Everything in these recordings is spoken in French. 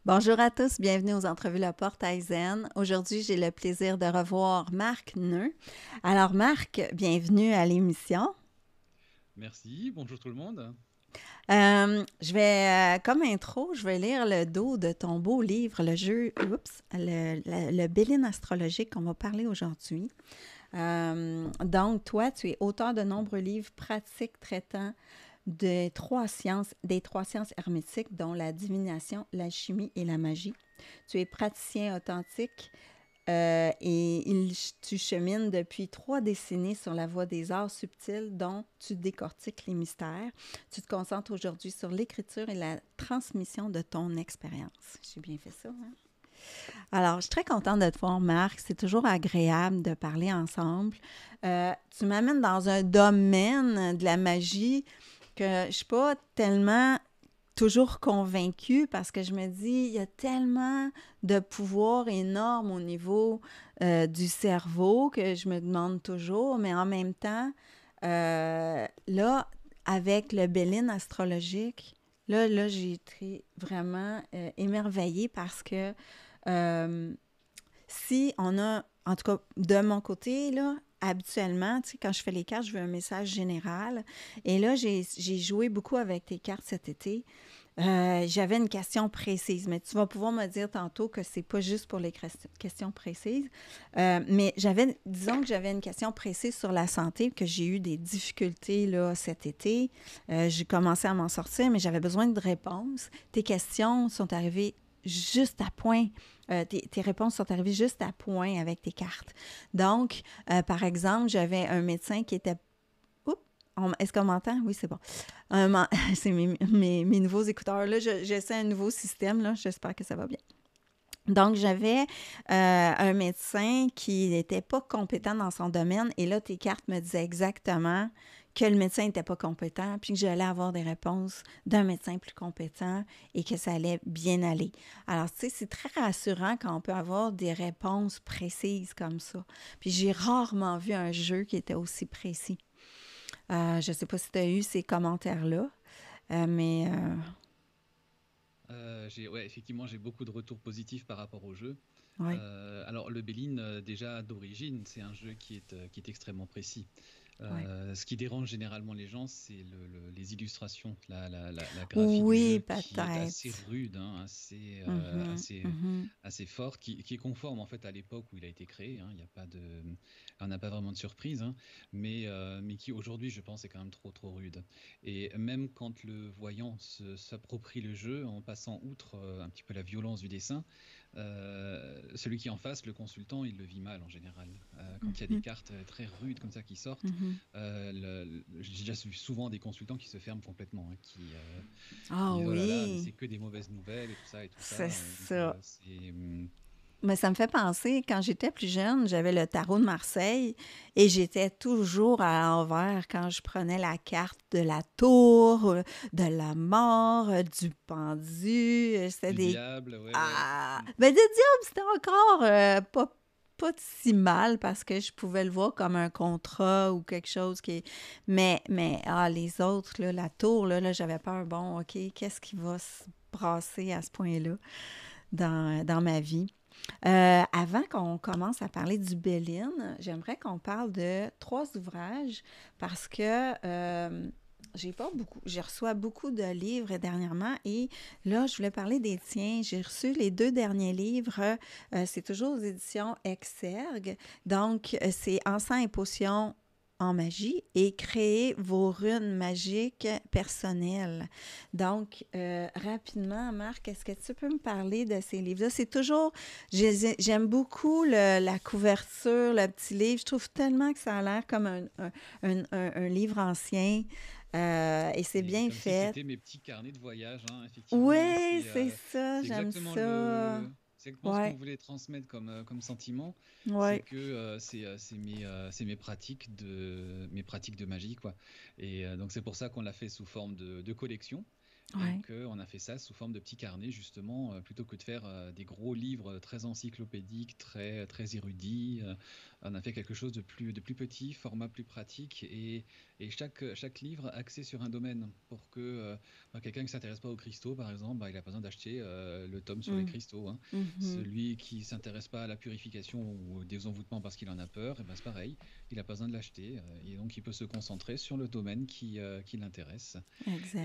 Bonjour à tous, bienvenue aux Entrevues La Porte à Zen. Aujourd'hui, j'ai le plaisir de revoir Marc Neu. Alors Marc, bienvenue à l'émission. Merci, bonjour tout le monde. Comme intro, je vais lire le dos de ton beau livre, le Béline astrologique qu'on va parler aujourd'hui. Donc, toi, tu es auteur de nombreux livres pratiques traitant des trois sciences hermétiques, dont la divination, l'alchimie et la magie. Tu es praticien authentique tu chemines depuis 3 décennies sur la voie des arts subtils dont tu décortiques les mystères. Tu te concentres aujourd'hui sur l'écriture et la transmission de ton expérience. J'ai bien fait ça, hein? Alors, je suis très contente de te voir, Marc. C'est toujours agréable de parler ensemble. Tu m'amènes dans un domaine de la magie que je ne suis pas tellement toujours convaincue parce que je me dis, il y a tellement de pouvoir énorme au niveau du cerveau que je me demande toujours, mais en même temps, là, avec le Béline astrologique, là j'ai été vraiment émerveillée parce que euh, si on a, en tout cas de mon côté, là, habituellement, tu sais, quand je fais les cartes, je veux un message général. Et là, j'ai joué beaucoup avec tes cartes cet été. J'avais une question précise, mais tu vas pouvoir me dire tantôt que c'est pas juste pour les questions précises. Mais disons que j'avais une question précise sur la santé, que j'ai eu des difficultés là, cet été. J'ai commencé à m'en sortir, mais j'avais besoin de réponses. Tes questions sont arrivées juste à point. Tes réponses sont arrivées juste à point avec tes cartes. Donc, par exemple, j'avais un médecin qui était... Oups! Est-ce qu'on m'entend? Oui, c'est bon. C'est mes nouveaux écouteurs. Là, j'essaie un nouveau système. Là. J'espère que ça va bien. Donc, j'avais un médecin qui n'était pas compétent dans son domaine. Et là, tes cartes me disaient exactement que le médecin n'était pas compétent, puis que j'allais avoir des réponses d'un médecin plus compétent et que ça allait bien aller. Alors, tu sais, c'est très rassurant quand on peut avoir des réponses précises comme ça. Puis j'ai rarement vu un jeu qui était aussi précis. Je ne sais pas si tu as eu ces commentaires-là, mais Ouais, effectivement, j'ai beaucoup de retours positifs par rapport au jeu. ouais. Alors, le Béline, déjà d'origine, c'est un jeu qui est extrêmement précis. Ouais. Ce qui dérange généralement les gens, c'est les illustrations, la graphie du Oui, jeu qui est assez peut-être. rude, hein, Mhm, mhm, assez forte, qui est conforme en fait à l'époque où il a été créé. Hein. Il n'y a pas de, on n'a pas vraiment de surprise, hein, mais qui aujourd'hui, je pense, est quand même trop rude. Et même quand le voyant s'approprie le jeu en passant outre un petit peu la violence du dessin, celui qui est en face, le consultant, il le vit mal en général. Quand il y a des mhm, cartes très rudes comme ça qui sortent, mhm. j'ai déjà vu souvent des consultants qui se ferment complètement, hein, qui Ah disent oh là là, mais oui, c'est que des mauvaises nouvelles et tout ça et tout c'est ça. ça. C'est Mais ça me fait penser, quand j'étais plus jeune, j'avais le tarot de Marseille et j'étais toujours à l'envers quand je prenais la carte de la tour, de la mort, du pendu. C'était du des... diable, ouais, ouais. Ah! Ben, des diables, c'était encore pas si mal parce que je pouvais le voir comme un contrat ou quelque chose qui est... les autres, là, la tour, là j'avais peur. Bon, OK, qu'est-ce qui va se brasser à ce point-là dans ma vie? Avant qu'on commence à parler du Béline, j'aimerais qu'on parle de 3 ouvrages parce que j'ai pas beaucoup, j'ai reçu beaucoup de livres dernièrement et là, je voulais parler des tiens. J'ai reçu les 2 derniers livres. C'est toujours aux éditions Exergue. Donc, c'est Encens et potions en magie et créer vos runes magiques personnelles. Donc, rapidement, Marc, est-ce que tu peux me parler de ces livres-là? C'est toujours j'aime beaucoup la couverture, le petit livre. Je trouve tellement que ça a l'air comme un livre ancien et c'est C'est bien comme si fait. c'était mes petits carnets de voyage, hein, effectivement. Hein, Oui, c'est ça, c'est j'aime exactement ça. c'est exactement ce qu'on Ouais, voulait transmettre comme sentiment. C'est ouais. que c'est mes pratiques de magie, quoi. Et donc c'est pour ça qu'on l'a fait sous forme de collection. et Ouais. qu'on a fait ça sous forme de petits carnets, justement, plutôt que de faire des gros livres très encyclopédiques, très érudits. On a fait quelque chose de plus petit, format plus pratique, et chaque livre axé sur un domaine, pour que quelqu'un qui ne s'intéresse pas aux cristaux, par exemple, il n'a pas besoin d'acheter le tome sur les Mm. cristaux, hein. Mhm. Celui qui ne s'intéresse pas à la purification ou au désenvoûtement parce qu'il en a peur, et ben c'est pareil, il n'a pas besoin de l'acheter, et donc il peut se concentrer sur le domaine qui l'intéresse. Exact.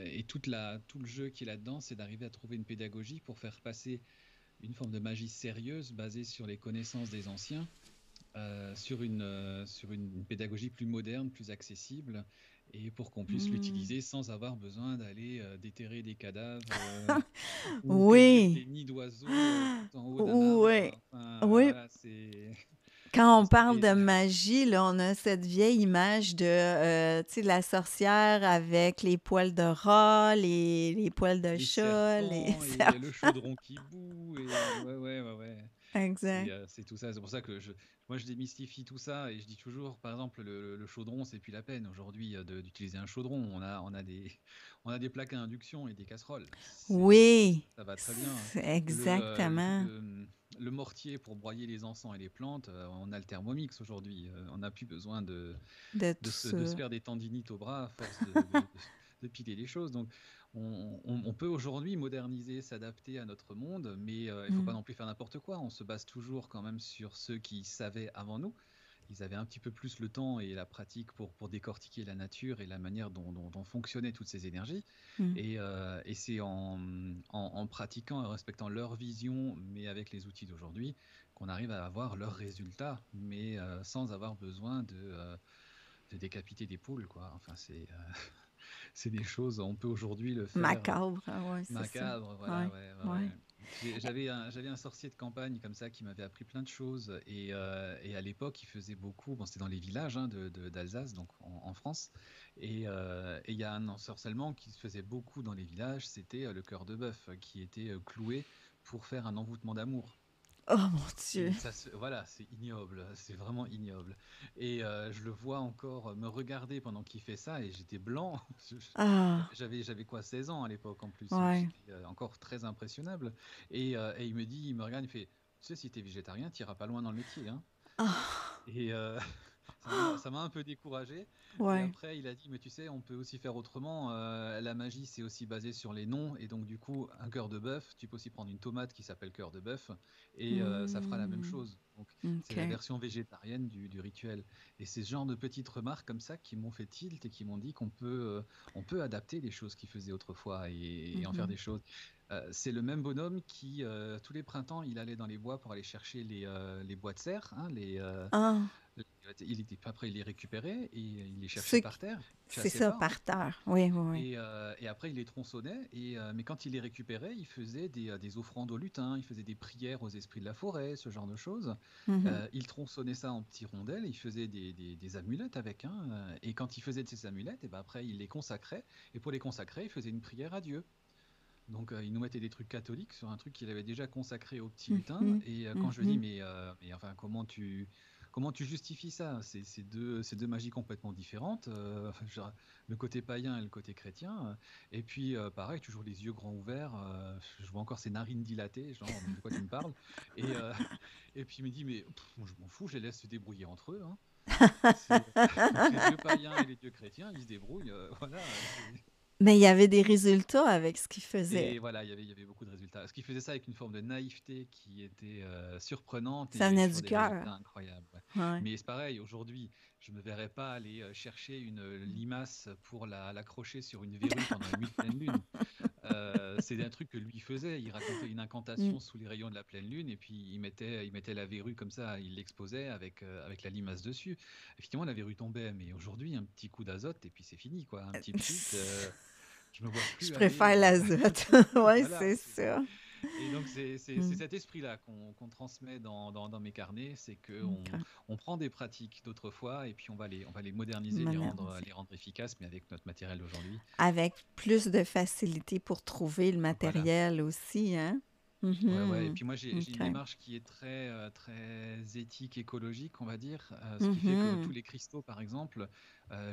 Et tout le jeu qui est là-dedans, c'est d'arriver à trouver une pédagogie pour faire passer une forme de magie sérieuse basée sur les connaissances des anciens, sur une pédagogie plus moderne, plus accessible, et pour qu'on puisse Mm. l'utiliser sans avoir besoin d'aller déterrer des cadavres, ou cueillir Oui. des nids d'oiseaux tout en haut d'un Oui. arbre. Enfin, Oui. voilà, c'est... Quand on parle et- de magie, là, on a cette vieille image de, tu sais, la sorcière avec les poils de rat, les poils de les chat, les serpents et le serpents. chaudron qui bout, et ouais, ouais, ouais, ouais. Exact. C'est tout ça. C'est pour ça que moi, je démystifie tout ça, et je dis toujours, par exemple, le chaudron, c'est plus la peine aujourd'hui d'utiliser un chaudron. On a des plaques à induction et des casseroles. Oui, Ça va très bien. Le, euh, exactement. le, le mortier pour broyer les encens et les plantes, on a le Thermomix aujourd'hui. On n'a plus besoin De tout de se ça. faire des tendinites au bras à force de piler les choses. Donc, on peut aujourd'hui moderniser, s'adapter à notre monde, mais il ne faut pas Mm. non plus faire n'importe quoi. On se base toujours quand même sur ceux qui savaient avant nous. Ils avaient un petit peu plus le temps et la pratique pour décortiquer la nature et la manière dont fonctionnaient toutes ces énergies. Mm. Et c'est en pratiquant et respectant leur vision, mais avec les outils d'aujourd'hui, qu'on arrive à avoir leurs résultats, mais sans avoir besoin de décapiter des poules, quoi. Enfin, c'est des choses, on peut aujourd'hui le faire Macabre, ah ouais, c'est ça. macabre, voilà, Ouais, ouais, ouais, ouais. ouais. J'avais un sorcier de campagne comme ça qui m'avait appris plein de choses, et à l'époque, il faisait beaucoup, bon, c'était dans les villages, hein, d'Alsace, donc en France, et il y a un ensorcellement qui se faisait beaucoup dans les villages, c'était le cœur de bœuf qui était cloué pour faire un envoûtement d'amour. Oh mon Dieu. Et voilà, c'est ignoble, c'est vraiment ignoble. Et je le vois encore me regarder pendant qu'il fait ça, et j'étais blanc. Ah, J'avais quoi, 16 ans à l'époque en plus, donc ouais. j'étais encore très impressionnable. Et il me regarde, il fait, tu sais, si t'es végétarien, t'iras pas loin dans le métier, hein. Ah, Et ça m'a un peu découragé. Et ouais. après, il a dit, mais tu sais, on peut aussi faire autrement. La magie, c'est aussi basé sur les noms. Et donc, du coup, un cœur de bœuf, tu peux aussi prendre une tomate qui s'appelle cœur de bœuf, et ça fera la même Hmm. chose. Donc, c'est la OK. version végétarienne du rituel. Et c'est ce genre de petites remarques comme ça qui m'ont fait tilt et qui m'ont dit on peut adapter les choses qu'ils faisaient autrefois, et en faire Mhm. des choses. C'est le même bonhomme qui, tous les printemps, il allait dans les bois pour aller chercher les bois de serre, hein, Ah, il était, après, il les récupérait et il les cherchait ceux par qui- terre, il c'est chassait ça, pas, hein. par terre. Oui, oui, oui. Et après, il les tronçonnait. Mais quand il les récupérait, il faisait des offrandes au lutin, il faisait des prières aux esprits de la forêt, ce genre de choses. Mhm. Il tronçonnait ça en petits rondelles, il faisait des amulettes avec, hein. Et quand il faisait de ces amulettes, et ben après, il les consacrait. Et pour les consacrer, il faisait une prière à Dieu. Donc, il nous mettait des trucs catholiques sur un truc qu'il avait déjà consacré au petit lutin. Mhm. Et quand je lui dis, Mhm. mais enfin, comment tu justifies ça? C'est deux magies complètement différentes. Genre, le côté païen et le côté chrétien. Et puis, pareil, toujours les yeux grands ouverts. Je vois encore ses narines dilatées, genre, mais de quoi tu me parles? Et, euh, et puis, il me dit, mais je m'en fous, je les laisse se débrouiller entre eux, hein. Donc, les dieux païens et les dieux chrétiens, ils se débrouillent. Voilà. Mais il y avait des résultats avec ce qu'il faisait. Et voilà, il y avait beaucoup de résultats. Parce qu'il faisait ça avec une forme de naïveté qui était surprenante, et il Ça y avait venait toujours du des cœur. résultats incroyables. Ouais. Ouais. Mais c'est pareil, aujourd'hui, je ne me verrais pas aller chercher une limace pour l'accrocher sur une verrue pendant une nuit de pleine lune. C'est un truc que lui faisait. Il racontait une Mm. incantation sous les rayons de la pleine lune, et puis il mettait la verrue comme ça, il l'exposait avec la limace dessus. Effectivement, la verrue tombait, mais aujourd'hui, un petit coup d'azote et puis c'est fini, quoi. Un petit pchit. Je me vois Je plus aller. préfère l'azote. Oui, Voilà. c'est ça. Et donc, c'est Mm. cet esprit-là qu'on transmet dans mes carnets, c'est qu'on OK. on prend des pratiques d'autrefois, et puis on va les moderniser, Modernisé. les rendre efficaces, mais avec notre matériel d'aujourd'hui. Avec plus de facilité pour trouver le Voilà. matériel aussi, hein? Ouais, ouais. Et Mhm. puis moi, j'ai une OK. démarche qui est très éthique, écologique, on va dire. Ce qui fait que tous Mhm. les cristaux, par exemple,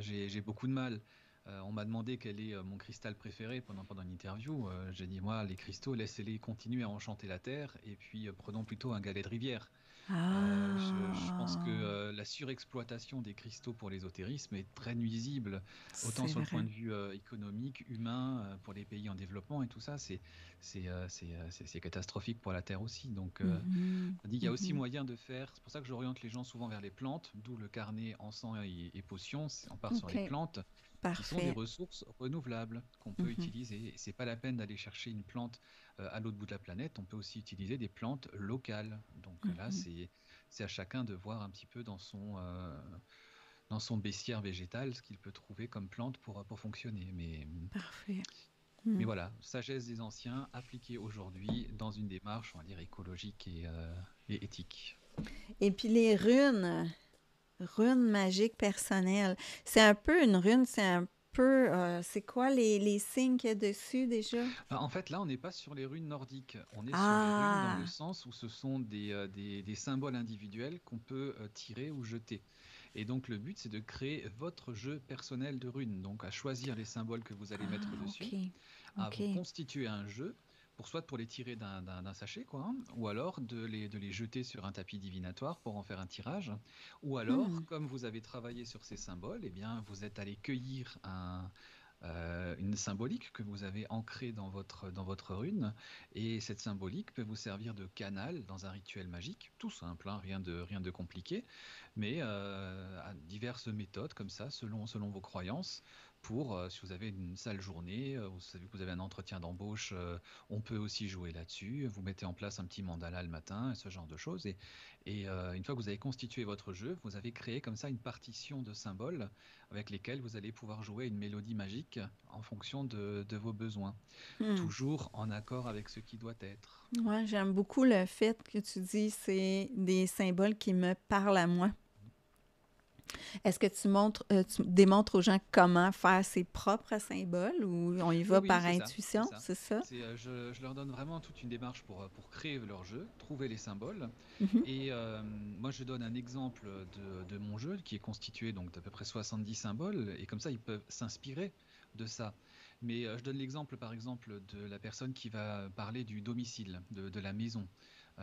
j'ai beaucoup de mal. On m'a demandé quel est mon cristal préféré pendant une interview. J'ai dit, moi, les cristaux, laissez-les continuer à enchanter la terre et puis prenons plutôt un galet de rivière. Je pense que Ah, la surexploitation des cristaux pour l'ésotérisme est très nuisible, autant c'est sur le point vrai. de vue économique, humain, pour les pays en développement et tout ça, c'est catastrophique pour la Terre aussi. Donc, Mhm, on dit qu'il y a aussi mhm. moyen de faire. C'est pour ça que j'oriente les gens souvent vers les plantes, d'où le carnet encens et potions. On part sur les OK, plantes qui sont des parfait. ressources renouvelables qu'on peut Mhm. utiliser. Et c'est pas la peine d'aller chercher une plante à l'autre bout de la planète. On peut aussi utiliser des plantes locales. Donc là, Mhm. c'est à chacun de voir un petit peu dans son bestiaire végétal ce qu'il peut trouver comme plante pour fonctionner. Parfait. Mais Mm. voilà, sagesse des anciens appliquée aujourd'hui dans une démarche, on va dire, écologique et éthique. Et puis les runes, runes magiques personnelles, c'est un peu une rune, c'est un peu, c'est quoi les signes qu'il y a dessus déjà? En fait, là, on n'est pas sur les runes nordiques, on est sur les runes dans le Ah, sens où ce sont des symboles individuels qu'on peut tirer ou jeter. Et donc, le but, c'est de créer votre jeu personnel de runes. Donc, à choisir les symboles que vous allez mettre ah, dessus, OK, à vous OK. constituer un jeu, pour les tirer d'un sachet, quoi, hein, ou alors de les jeter sur un tapis divinatoire pour en faire un tirage, ou alors, Hmm. comme vous avez travaillé sur ces symboles, eh bien, vous êtes allé cueillir une symbolique que vous avez ancrée dans votre rune, et cette symbolique peut vous servir de canal dans un rituel magique, tout simple, hein, rien de compliqué, mais à diverses méthodes comme ça, selon vos croyances, si vous avez une sale journée, vous savez que vous avez un entretien d'embauche, on peut aussi jouer là-dessus, vous mettez en place un petit mandala le matin, et ce genre de choses, une fois que vous avez constitué votre jeu, vous avez créé comme ça une partition de symboles avec lesquels vous allez pouvoir jouer une mélodie magique en fonction de vos besoins, Hmm. toujours en accord avec ce qui doit être. Ouais, j'aime beaucoup le fait que tu dis c'est des symboles qui me parlent à moi. Est-ce que tu démontres aux gens comment faire ses propres symboles ou on y Oui, va oui, par c'est intuition, ça. c'est ça? Je leur donne vraiment toute une démarche pour créer leur jeu, trouver les symboles. Mhm. Et moi, je donne un exemple de mon jeu qui est constitué donc d'à peu près 70 symboles. Et comme ça, ils peuvent s'inspirer de ça. Mais je donne l'exemple, par exemple, de la personne qui va parler du domicile, de la maison,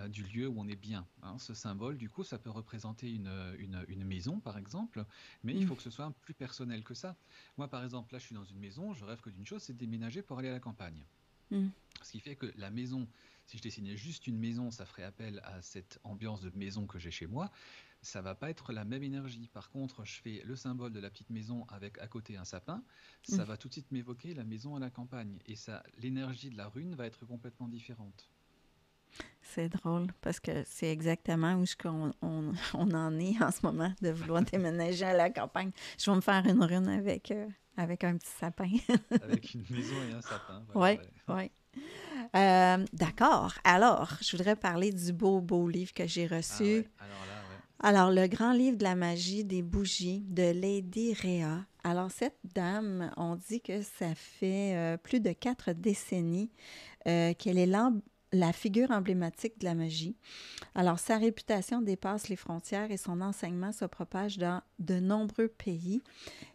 du lieu où on est bien, hein. Ce symbole, du coup, ça peut représenter une maison, par exemple, mais il Mm. faut que ce soit plus personnel que ça. Moi, par exemple, là, je suis dans une maison, je rêve que d'une chose, c'est de déménager pour aller à la campagne. Mm. Ce qui fait que la maison, si je dessinais juste une maison, ça ferait appel à cette ambiance de maison que j'ai chez moi. Ça va pas être la même énergie. Par contre, je fais le symbole de la petite maison avec à côté un sapin, Mm. ça va tout de suite m'évoquer la maison à la campagne. Et ça, l'énergie de la rune va être complètement différente. C'est drôle parce que c'est exactement où on en est en ce moment de vouloir déménager à la campagne. Je vais me faire une rune avec un petit sapin. Avec une maison et un sapin, voilà, Oui, ouais. oui. D'accord. Alors, je voudrais parler du beau livre que j'ai Ah ouais, reçu. alors là, ouais. Alors, le grand livre de la magie des bougies de Lady Rhea. Alors, cette dame, on dit que ça fait plus de 4 décennies qu'elle est la figure emblématique de la magie. Alors, sa réputation dépasse les frontières et son enseignement se propage dans de nombreux pays.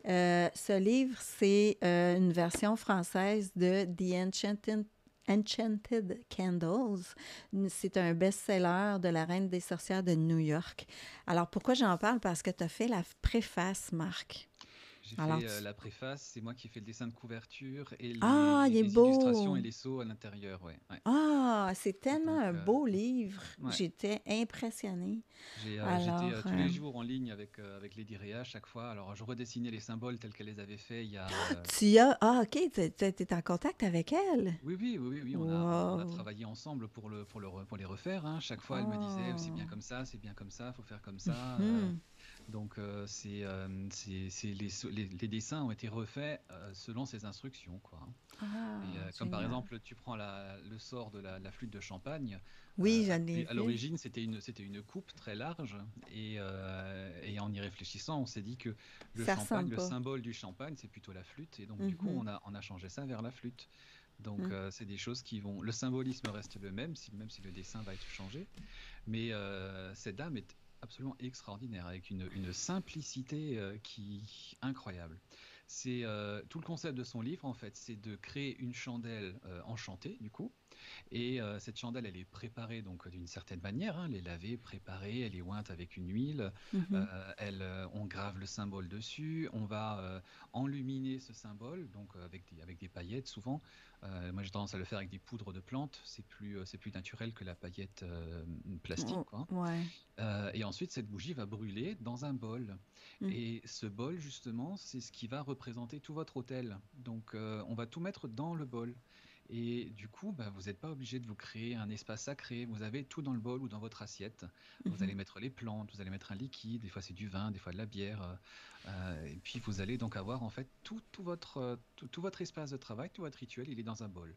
Ce livre, c'est une version française de Enchanted Candles. C'est un best-seller de la Reine des sorcières de New York. Alors, pourquoi j'en parle? Parce que tu as fait la préface, Marc. J'ai Alors, fait la préface, c'est moi qui ai fait le dessin de couverture et Ah, il est les illustrations beau! et les sceaux à l'intérieur, ouais. Ouais. Ah, c'est tellement Donc, un beau livre. ouais. J'étais impressionnée. J'étais Alors, tous les jours en ligne avec Lady Rhea à chaque fois. Alors, je redessinais les symboles tels qu'elle les avait fait il y a. tu as... Ah, OK, tu es en contact avec elle. Oui, on a Wow! travaillé ensemble pour les refaire, hein. Chaque fois, elle me disait, c'est Oh! bien comme ça, c'est bien comme ça, faut faire comme ça. Mhm. Donc, les dessins ont été refaits selon ses instructions, quoi, hein. Et Ah, comme par génial. exemple, tu prends le sort de la flûte de champagne, Oui, je l'ai à vu. l'origine c'était une coupe très large, et en y réfléchissant, on s'est dit que Ça ressemble le pas. symbole du champagne, c'est plutôt la flûte, et donc du coup, Mhm. on a changé ça vers la flûte. Donc Mm. c'est des choses qui vont. Le symbolisme reste le même, même si le dessin va être changé, mais cette dame est absolument extraordinaire, avec une simplicité qui incroyable. Tout le concept de son livre, en fait, c'est de créer une chandelle enchantée, du coup. Et cette chandelle, elle est préparée donc d'une certaine manière, hein, elle est lavée, préparée, elle est ointe avec une huile, Mhm. on grave le symbole dessus, on va enluminer ce symbole, donc avec des paillettes souvent. Moi j'ai tendance à le faire avec des poudres de plantes, c'est plus naturel que la paillette plastique, Oh, quoi. ouais. Et ensuite, cette bougie va brûler dans un bol. Mm. Et ce bol, justement, c'est ce qui va représenter tout votre hôtel. Donc, on va tout mettre dans le bol. Et du coup, bah, vous n'êtes pas obligé de vous créer un espace sacré. Vous avez tout dans le bol ou dans votre assiette. Vous Mhm. allez mettre les plantes, vous allez mettre un liquide. Des fois, c'est du vin, des fois de la bière. Et puis, vous allez donc avoir en fait tout votre espace de travail, tout votre rituel, il est dans un bol.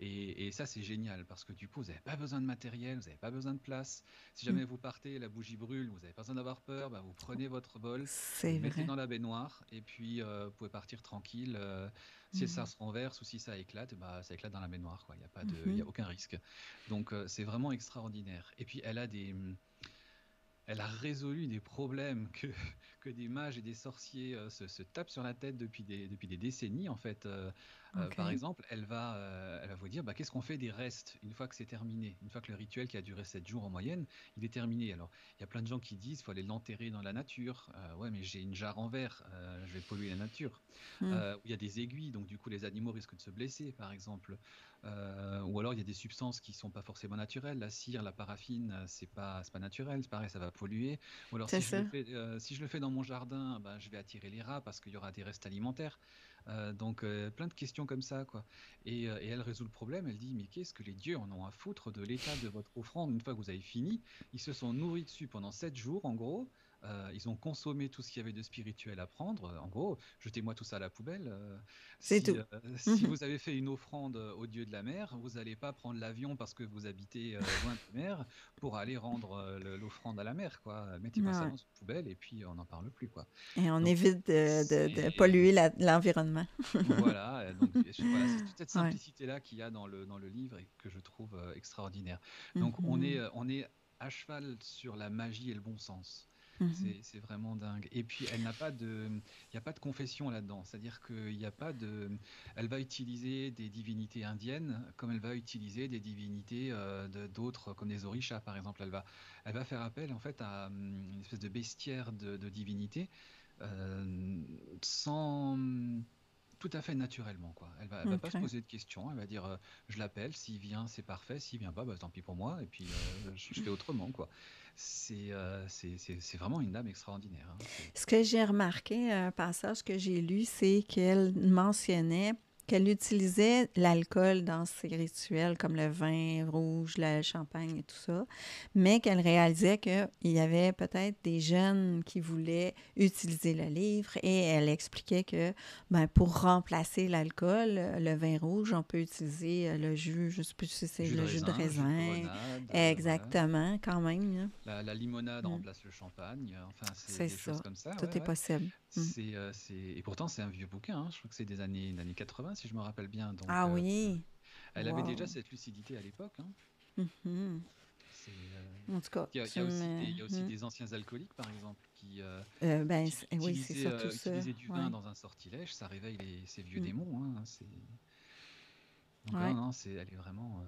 Et ça, c'est génial parce que du coup, vous n'avez pas besoin de matériel, vous n'avez pas besoin de place. Si Mm. jamais vous partez, la bougie brûle, vous n'avez pas besoin d'avoir peur, bah, vous prenez votre bol, vous C'est le mettez vrai. dans la baignoire et puis vous pouvez partir tranquille. Si ça Mhm. se renverse ou si ça éclate, bah, ça éclate dans la baignoire, quoi. Il y a Mhm. aucun risque. Donc c'est vraiment extraordinaire. Et puis elle a résolu des problèmes que des mages et des sorciers se tapent sur la tête depuis des décennies, en fait. Par OK. exemple, elle va vous dire, bah, qu'est-ce qu'on fait des restes une fois que c'est terminé? Une fois que le rituel qui a duré 7 jours en moyenne, il est terminé. Alors, il y a plein de gens qui disent, il faut aller l'enterrer dans la nature. Ouais, mais j'ai une jarre en verre, je vais polluer la nature. Mm. Il y a des aiguilles, donc du coup, les animaux risquent de se blesser, par exemple. Ou alors il y a des substances qui sont pas forcément naturelles. La cire, la paraffine, c'est pas naturel. C'est pareil, ça va polluer. Ou alors C'est ça. si je le fais dans mon jardin, ben, je vais attirer les rats parce qu'il y aura des restes alimentaires. Donc plein de questions comme ça, quoi. Et elle résout le problème. Elle dit mais qu'est-ce que les dieux en ont à foutre de l'état de votre offrande une fois que vous avez fini? Ils se sont nourris dessus pendant 7 jours, en gros. Ils ont consommé tout ce qu'il y avait de spirituel à prendre. En gros, jetez-moi tout ça à la poubelle. C'est tout. Si Mhm. vous avez fait une offrande au dieu de la mer, vous n'allez pas prendre l'avion parce que vous habitez loin de la mer pour aller rendre l'offrande à la mer, quoi. Mettez-moi ça Ouais. dans une poubelle et puis on n'en parle plus, quoi. Et on Donc évite de c'est polluer l'environnement. voilà, voilà, c'est toute cette Ouais. simplicité-là qu'il y a dans le livre et que je trouve extraordinaire. Donc Mhm. on est à cheval sur la magie et le bon sens. Mhm. C'est vraiment dingue. Et puis il n'y a pas de confession là-dedans. C'est-à-dire qu'il n'y a pas de, elle va utiliser des divinités indiennes comme elle va utiliser des divinités d'autres, comme des orishas par exemple. Elle va faire appel en fait à une espèce de bestiaire de divinité euh, sans tout à fait naturellement, quoi. Elle va pas se OK. poser de questions. Elle va dire, je l'appelle. S'il vient, c'est parfait. S'il vient pas, bah, tant pis pour moi. Et puis je fais autrement, quoi. C'est vraiment une dame extraordinaire, hein. Ce que j'ai remarqué, un passage que j'ai lu, c'est qu'elle mentionnait qu'elle utilisait l'alcool dans ses rituels, comme le vin rouge, le champagne et tout ça, mais qu'elle réalisait qu'il y avait peut-être des jeunes qui voulaient utiliser le livre et elle expliquait que ben, pour remplacer l'alcool, le vin rouge, on peut utiliser le jus, je ne sais plus si c'est Jus de le jus de raisin, jus de raisin. grenade, voilà. Exactement, quand même, là. La limonade Mm. remplace le champagne. Enfin, c'est C'est des choses ça. comme ça, ouais, Tout est ouais. possible. Mm. Et pourtant, c'est un vieux bouquin, hein. Je crois que c'est des années 80, si je me rappelle bien. Donc, Ah oui! elle avait déjà Wow! cette lucidité à l'époque, hein. Mhm. C'est, En tout cas, il y a aussi me... il y a aussi des anciens alcooliques, par exemple, ben, oui, c'est surtout ça. utilisaient du vin Ouais. dans un sortilège, ça réveille ces vieux Mm. démons, hein. Donc, non, Ouais. non, elle est vraiment.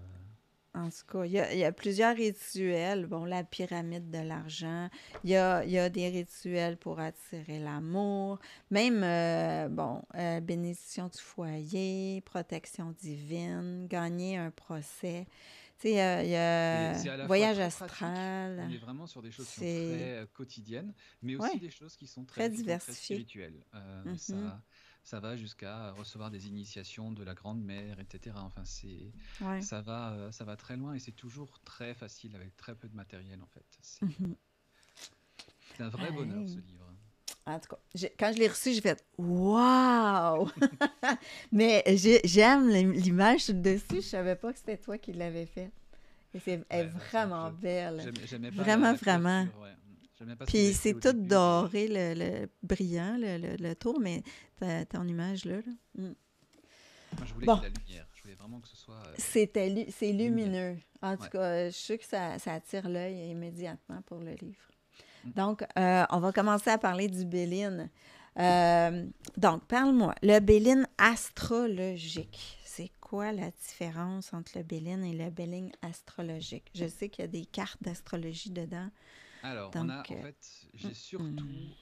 En tout cas, il y a plusieurs rituels. Bon, la pyramide de l'argent. Il y a des rituels pour attirer l'amour. Même, bon, bénédiction du foyer, protection divine, gagner un procès. Tu sais, il y a C'est à la fois voyage très pratique, on astral. est vraiment sur des choses qui sont C'est, très quotidiennes, mais aussi ouais, des choses très qui sont très diversifié. spirituelles. Mhm. Ça va jusqu'à recevoir des initiations de la Grande-Mère, etc. Enfin, Ouais. ça va très loin et c'est toujours très facile avec très peu de matériel, en fait. Mhm. C'est un vrai bonheur, ce Hey. livre. En tout cas, quand je l'ai reçu, j'ai fait «Wow!» Mais j'aime l'image sur le dessus. Je savais pas que c'était toi qui l'avais fait. Et elle est Ouais, vraiment belle. j'aimais pas Vraiment, la vraiment. couverture, ouais. J'aimais pas ce qu'il Puis avait fait c'est au tout début et doré, le brillant, le tour, mais ton image là. Mm. moi, je voulais Bon, qu'il y ait la lumière. Je voulais vraiment que ce soit c'est lumineux. lumineux. En tout Ouais. cas, je suis sûre que ça attire l'œil immédiatement pour le livre. Mm. Donc, on va commencer à parler du Béline. Euh, donc, parle-moi. Le Béline astrologique. C'est quoi la différence entre le Béline et le Béline astrologique? Je sais qu'il y a des cartes d'astrologie dedans. Alors, on Donc, a en fait, j'ai hum. surtout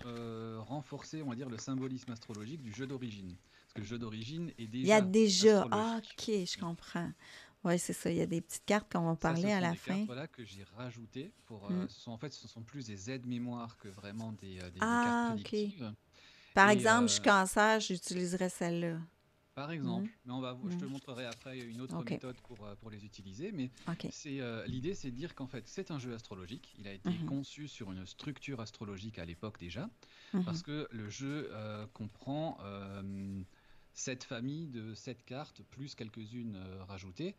renforcé, on va dire, le symbolisme astrologique du jeu d'origine. Parce que le jeu d'origine est Il y a déjà déjà. Ah, astrologique. OK, je comprends. Oui, c'est ça. Il y a des petites cartes qu'on va Ça, ce parler à sont la des cartes fin. voilà, que j'ai rajoutées pour. Hum. En fait, ce sont plus des aides-mémoires que vraiment des cartes Ah, OK. prédictives. Par Et exemple, je suis cancer, j'utiliserais celle-là. par Hum, exemple, mais je te hum. montrerai après une autre OK. méthode pour les utiliser. Mais OK. l'idée, c'est de dire qu'en fait, c'est un jeu astrologique. Il a été Mhm, conçu sur une structure astrologique à l'époque déjà, mhm. parce que le jeu comprend 7 familles de 7 cartes, plus quelques-unes rajoutées.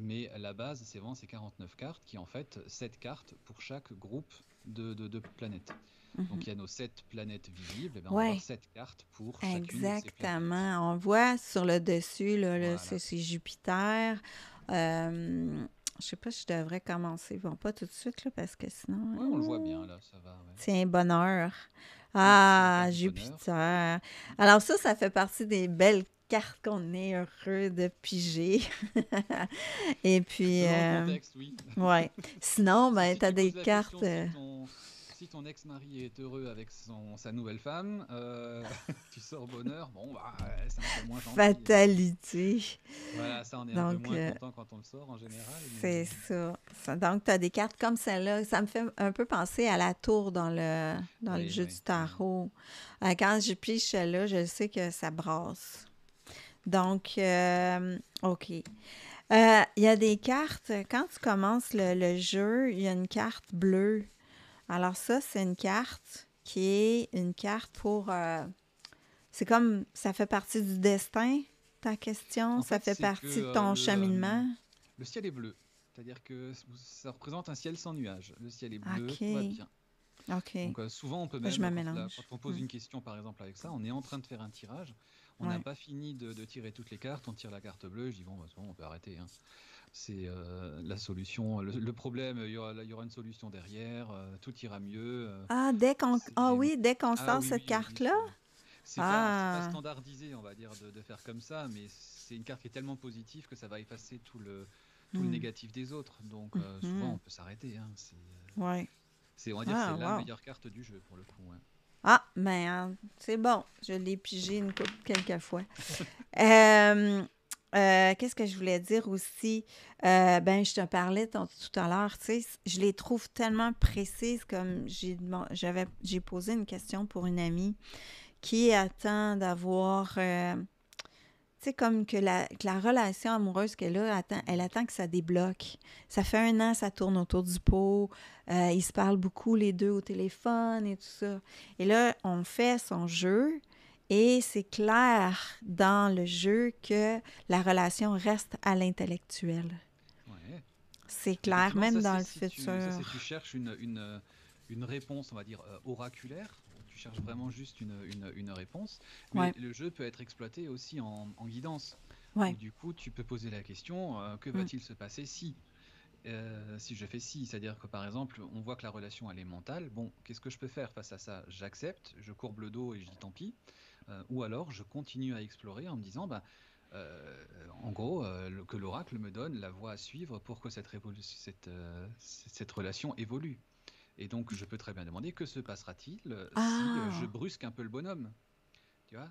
Mais la base, c'est vraiment ces 49 cartes qui, en fait, 7 cartes pour chaque groupe de planètes. Donc, il y a nos 7 planètes visibles, et bien, on va avoir Ouais, 7 cartes pour chacune de ces planètes. exactement. On voit sur le dessus, là, Voilà. c'est Jupiter. Je sais pas si je devrais commencer. Bon, pas tout de suite, là, parce que sinon, Ouais, on le voit bien là, ça va, ouais. c'est un bonheur. Oui, c'est la Ah, carte du bonheur. Jupiter. Alors ça fait partie des belles cartes qu'on est heureux de piger. Et puis, Selon le contexte, oui. ouais. Sinon, ben, Si t'as tu des poses la cartes. question si ton ex-mari est heureux avec sa nouvelle femme, tu sors bonheur, bon, bah, c'est un peu moins gentil, hein. Fatalité. Voilà, ça, on est un peu Donc, moins content quand on le sort en général, mais c'est ça. Donc, tu as des cartes comme celle-là. Ça me fait un peu penser à la tour dans le oui, jeu du oui, oui. tarot. Quand je pige celle-là, je sais que ça brasse. Donc, OK. Il y a des cartes. Quand tu commences le jeu, il y a une carte bleue. Alors ça, c'est une carte qui est une carte pour... c'est comme, ça fait partie du destin, ta question. En Ça fait, fait c'est que partie de ton cheminement. le ciel est bleu, c'est-à-dire que ça représente un ciel sans nuages. Le ciel est bleu, tout va OK. bien. OK. Donc souvent, on peut Je même, me quand mélange. on pose une question, par exemple, avec ça, on est en train de faire un tirage, on n'a Ouais. pas fini de tirer toutes les cartes, on tire la carte bleue, je dis, bon, bah, c'est bon, on peut arrêter, hein. C'est la solution, le problème, il y aura une solution derrière, tout ira mieux. Ah, C'est- oui, dès qu'on Ah sort oui, cette oui, oui, carte-là? c'est pas Ah. standardisé, on va dire, de faire comme ça, mais c'est une carte qui est tellement positive que ça va effacer tout le Hmm. négatif des autres. Donc souvent, Mhm. on peut s'arrêter, hein. Ouais. On va dire que c'est Ah, la wow. meilleure carte du jeu pour le coup, ouais. Ah, ben, c'est bon. Je l'ai pigé une couple quelques fois. Euh, qu'est-ce que je voulais dire aussi? Ben, je te parlais tout à l'heure, tu sais, je les trouve tellement précises comme j'ai posé une question pour une amie qui attend d'avoir, tu sais, comme que la relation amoureuse qu'elle a, elle attend que ça débloque. Ça fait 1 an, ça tourne autour du pot. Ils se parlent beaucoup, les deux, au téléphone et tout ça. Et là, on fait son jeu et c'est clair dans le jeu que la relation reste à l'intellectuel. Ouais. C'est clair, Effectivement, même ça dans c'est le si tu futur. cherches une réponse, on va dire, oraculaire. Tu cherches vraiment juste une réponse. Mais Ouais, le jeu peut être exploité aussi en guidance, où ouais. du coup tu peux poser la question, que Mm. va-t-il se passer si je fais si, c'est-à-dire que par exemple, on voit que la relation elle est mentale. Bon, qu'est-ce que je peux faire face à ça? J'accepte, je courbe le dos et je dis tant pis. Ou alors je continue à explorer en me disant, bah, en gros, que l'oracle me donne la voie à suivre pour que cette relation évolue. Et donc, je peux très bien demander que se passera-t-il si je Ah! brusque un peu le bonhomme? Tu vois,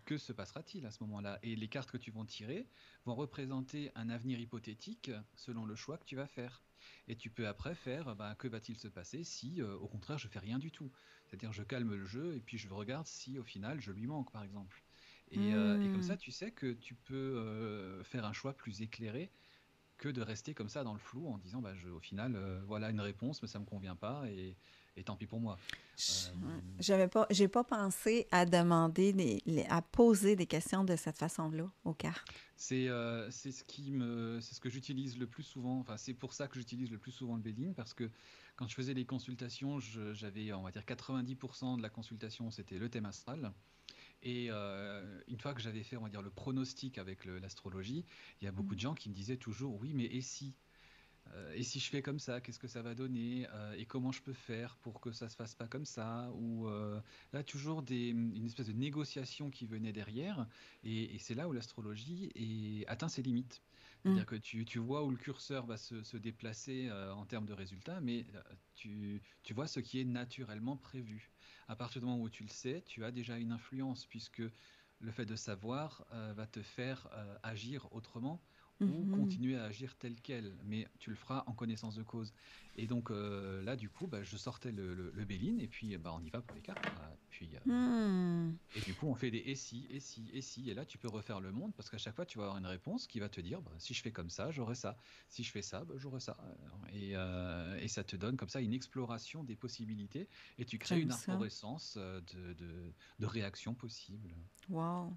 que se passera-t-il à ce moment-là? Et les cartes que tu vas tirer vont représenter un avenir hypothétique selon le choix que tu vas faire. Et tu peux après faire, ben, que va-t-il se passer si, au contraire, je fais rien du tout? C'est-à-dire, je calme le jeu et puis je regarde si, au final, je lui manque, par exemple. Et comme Hmm. ça, tu sais que tu peux faire un choix plus éclairé que de rester comme ça dans le flou en disant, bah, au final, voilà une réponse, mais ça me convient pas et tant pis pour moi. Euh, J'ai pas pensé à demander à poser des questions de cette façon-là aux cartes. c'est ce que j'utilise le plus souvent. Enfin, c'est pour ça que j'utilise le plus souvent le Béline parce que quand je faisais les consultations, j'avais, on va dire, 90% de la consultation, c'était le thème astral. Et une fois que j'avais fait, on va dire, le pronostic avec l'astrologie, il y a beaucoup de gens qui me disaient toujours, oui, mais et si? Et si je fais comme ça, qu'est-ce que ça va donner? Et comment je peux faire pour que ça se fasse pas comme ça? Ou là, toujours une espèce de négociation qui venait derrière. Et c'est là où l'astrologie atteint ses limites. Mm. C'est-à-dire que tu vois où le curseur va se déplacer en termes de résultats, mais tu vois ce qui est naturellement prévu. À partir du moment où tu le sais, tu as déjà une influence, puisque le fait de savoir va te faire agir autrement ou Mhm. continuer à agir tel quel, mais tu le feras en connaissance de cause. Et donc là, du coup, bah, je sortais le Béline et puis bah, on y va pour les cartes. Hmm. Et du coup, on fait des et si, et si, et si. Et là, tu peux refaire le monde parce qu'à chaque fois, tu vas avoir une réponse qui va te dire bah, si je fais comme ça, j'aurai ça. Si je fais ça, bah, j'aurai ça. Et ça te donne comme ça une exploration des possibilités et tu crées J'aime une ça. arborescence de réactions possibles. Wow.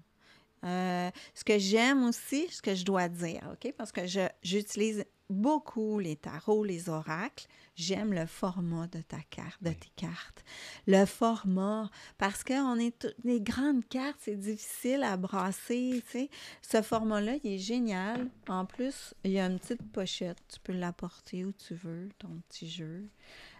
Ce que j'aime aussi, ce que je dois dire, OK? Parce que j'utilise beaucoup les tarots, les oracles. J'aime le format de ta carte, de Oui, tes cartes. Le format, parce que les grandes cartes, c'est difficile à brasser, tu sais. Ce format-là, il est génial. En plus, il y a une petite pochette. Tu peux l'apporter où tu veux, ton petit jeu.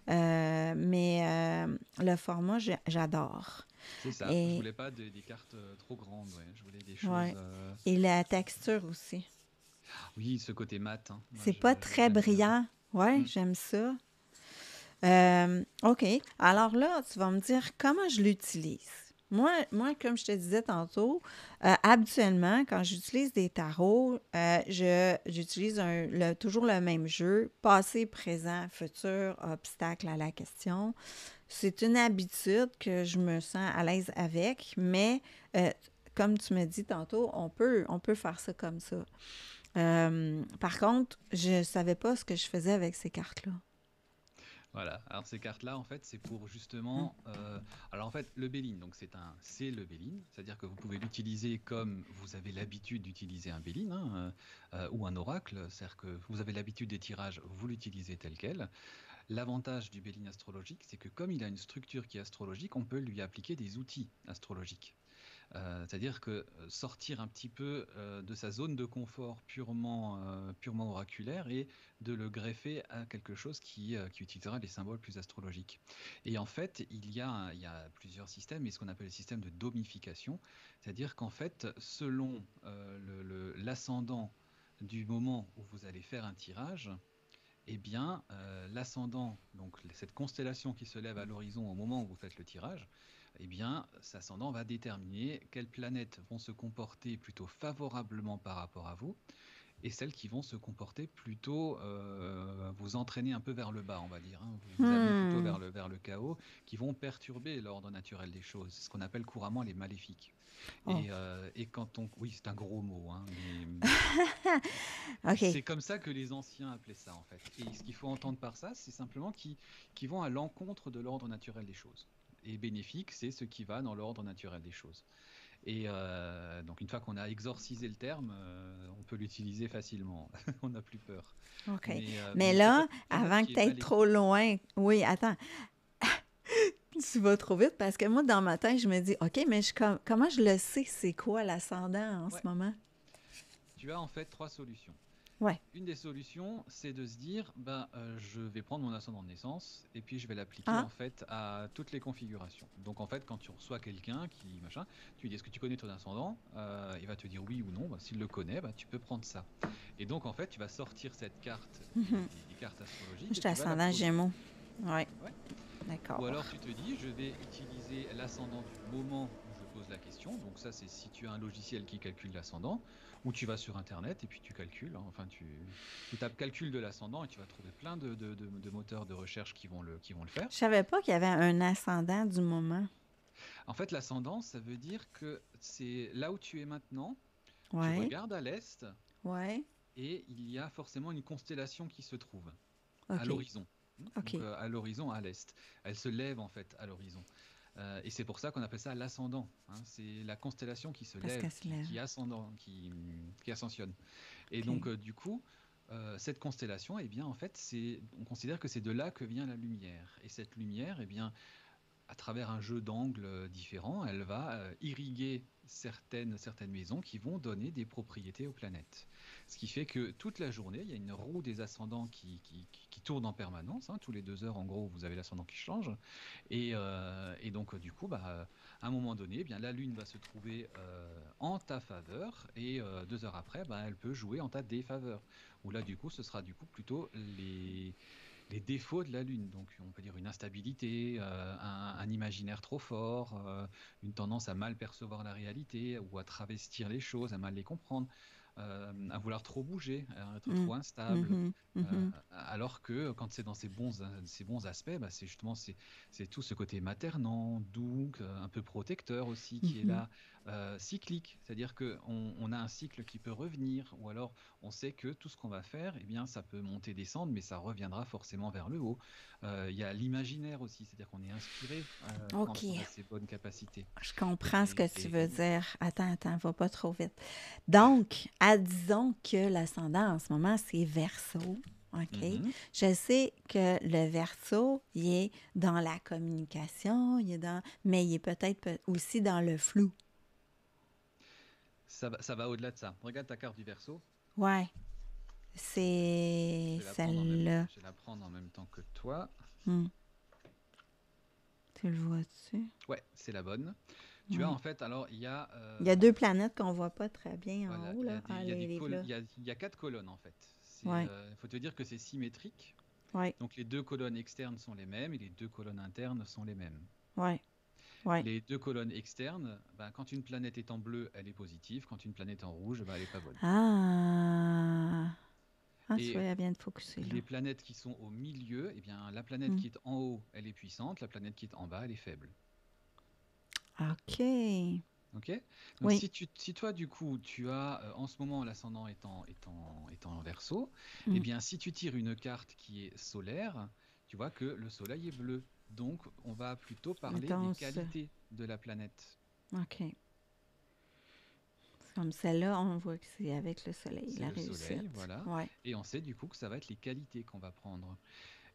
Mais le format, j'adore. c'est ça. Je Et, voulais pas des cartes trop grandes. Ouais. Je voulais des choses. ouais. Et la texture aussi. Oui, ce côté mat. Hein. Moi, C'est pas très j'aime bien. brillant. Ouais, Mm. j'aime ça. OK. Alors là, tu vas me dire comment je l'utilise. Comme je te disais tantôt, habituellement, quand j'utilise des tarots, j'utilise toujours le même jeu, passé, présent, futur, obstacle à la question. C'est une habitude que je me sens à l'aise avec, mais comme tu me dis tantôt, on peut faire ça comme ça. Par contre, je savais pas ce que je faisais avec ces cartes-là. Voilà. Alors ces cartes-là, en fait, c'est pour Hum. justement. Alors en fait, le Béline, donc c'est le Béline, c'est-à-dire que vous pouvez l'utiliser comme vous avez l'habitude d'utiliser un Béline ou un oracle, c'est-à-dire que vous avez l'habitude des tirages, vous l'utilisez tel quel. L'avantage du Béline astrologique, c'est que comme il a une structure qui est astrologique, on peut lui appliquer des outils astrologiques. C'est-à-dire que sortir un petit peu de sa zone de confort purement oraculaire et de le greffer à quelque chose qui utilisera les symboles plus astrologiques. Et en fait, il y a plusieurs systèmes, et ce qu'on appelle le système de domification, c'est-à-dire qu'en fait, selon l'ascendant du moment où vous allez faire un tirage, eh bien, l'ascendant, donc cette constellation qui se lève à l'horizon au moment où vous faites le tirage, eh bien, cet ascendant va déterminer quelles planètes vont se comporter plutôt favorablement par rapport à vous et celles qui vont se comporter plutôt, vous entraîner un peu vers le bas, on va dire, hein, vous amener plutôt Hmm. vers le chaos, qui vont perturber l'ordre naturel des choses, ce qu'on appelle couramment les maléfiques. Oh. Et quand on... Oui, c'est un gros mot, hein, mais OK. c'est comme ça que les anciens appelaient ça, en fait. Et ce qu'il faut entendre par ça, c'est simplement qu'ils vont à l'encontre de l'ordre naturel des choses. Et bénéfique, c'est ce qui va dans l'ordre naturel des choses. Et donc, une fois qu'on a exorcisé le terme, on peut l'utiliser facilement. On n'a plus peur. OK. Mais Mais c'est là, vraiment ce avant qui que est tu ailles trop maléfique. loin, oui, attends, tu vas trop vite parce que moi, dans ma tête, je me dis, OK, mais comment je le sais, c'est quoi l'ascendant en ce Ouais. moment? Tu as en fait trois solutions. Ouais. Une des solutions, c'est de se dire, ben, je vais prendre mon ascendant de naissance et puis je vais l'appliquer Ah. en fait à toutes les configurations. Donc en fait, quand tu reçois quelqu'un qui machin, tu lui dis est-ce que tu connais ton ascendant? Il va te dire oui ou non. Ben, s'il le connaît, ben, tu peux prendre ça. Et donc en fait, tu vas sortir cette carte des cartes Je astrologiques et suis tu vas la ascendant poser. Gémeaux. Ouais. Ouais. Ou D'accord. alors tu te dis, je vais utiliser l'ascendant du moment où je pose la question. Donc ça, c'est si tu as un logiciel qui calcule l'ascendant, ou tu vas sur Internet et puis tu calcules. Hein. Enfin, tu tapes calcul de l'ascendant et tu vas trouver plein de moteurs de recherche qui vont le faire. Je savais pas qu'il y avait un ascendant du moment. En fait, l'ascendant, ça veut dire que c'est là où tu es maintenant, tu Ouais. regardes à l'est Ouais. et il y a forcément une constellation qui se trouve à OK. l'horizon. Donc OK. à l'horizon, à l'est. Elle se lève en fait à l'horizon. Et c'est pour ça qu'on appelle ça l'ascendant. Hein. C'est la constellation qui se Parce lève, qu'elle se lève. qui ascensionne. Et OK. donc, du coup, cette constellation, eh bien, en fait, on considère que c'est de là que vient la lumière. Et cette lumière, eh bien, à travers un jeu d'angles différents, elle va irriguer certaines maisons qui vont donner des propriétés aux planètes. Ce qui fait que toute la journée, il y a une roue des ascendants qui tourne en permanence, hein. Tous les 2 heures, en gros, vous avez l'ascendant qui change. Et donc, du coup, à un moment donné, eh bien, la Lune va se trouver en ta faveur, et 2 heures après, elle peut jouer en ta défaveur. Où là, du coup, ce sera du coup plutôt les défauts de la Lune. Donc, on peut dire une instabilité, un imaginaire trop fort, une tendance à mal percevoir la réalité ou à travestir les choses, à mal les comprendre, à vouloir trop bouger, à être Mm. trop instable. Mhm. Mhm. Alors que quand c'est dans ces bons aspects, c'est justement c'est tout ce côté maternant, doux, un peu protecteur aussi qui est Mhm. là, cyclique. C'est-à-dire que on a un cycle qui peut revenir, ou alors on sait que tout ce qu'on va faire, eh bien, ça peut monter, descendre, mais ça reviendra forcément vers le haut. Il y a l'imaginaire aussi, c'est-à-dire qu'on est inspiré quand on OK. a ces bonnes capacités. Je comprends ce Et, que tu veux et- dire. Attends, va pas trop vite. Donc, disons que l'ascendant en ce moment, c'est Verseau. OK? Mhm. Je sais que le Verseau, il est dans la communication, mais il est peut-être aussi dans le flou. Ça va au-delà de ça. Regarde ta carte du Verseau. Ouais, Je c'est vais la prendre celle-là. je vais la prendre en même temps que toi. Hmm. Tu le vois-tu? Ouais, c'est la bonne. Tu as Ouais. en fait, alors Il y a deux planètes qu'on voit pas très bien en voilà, haut, là. il y a Les livres là. il y a 4 colonnes en fait. Ouais, Il faut te dire que c'est symétrique. ouais, Donc les 2 colonnes externes sont les mêmes et les 2 colonnes internes sont les mêmes. ouais, ouais. Les 2 colonnes externes, quand une planète est en bleu, elle est positive. Quand une planète est en rouge, elle n'est pas bonne. Ah! Ah, tu vois, Et elle vient de focuser là. les planètes qui sont au milieu, eh bien, la planète Hmm. qui est en haut, elle est puissante. La planète qui est en bas, elle est faible. OK. Ok. Donc Oui. si toi du coup tu as en ce moment l'ascendant est en Verseau, eh Hmm. bien si tu tires une carte qui est solaire, tu vois que le soleil est bleu. Donc on va plutôt parler des Mettons ça. qualités de la planète. OK. Comme celle-là, on voit que c'est avec le soleil, C'est la le soleil, réussite. voilà. Ouais. Et on sait du coup que ça va être les qualités qu'on va prendre.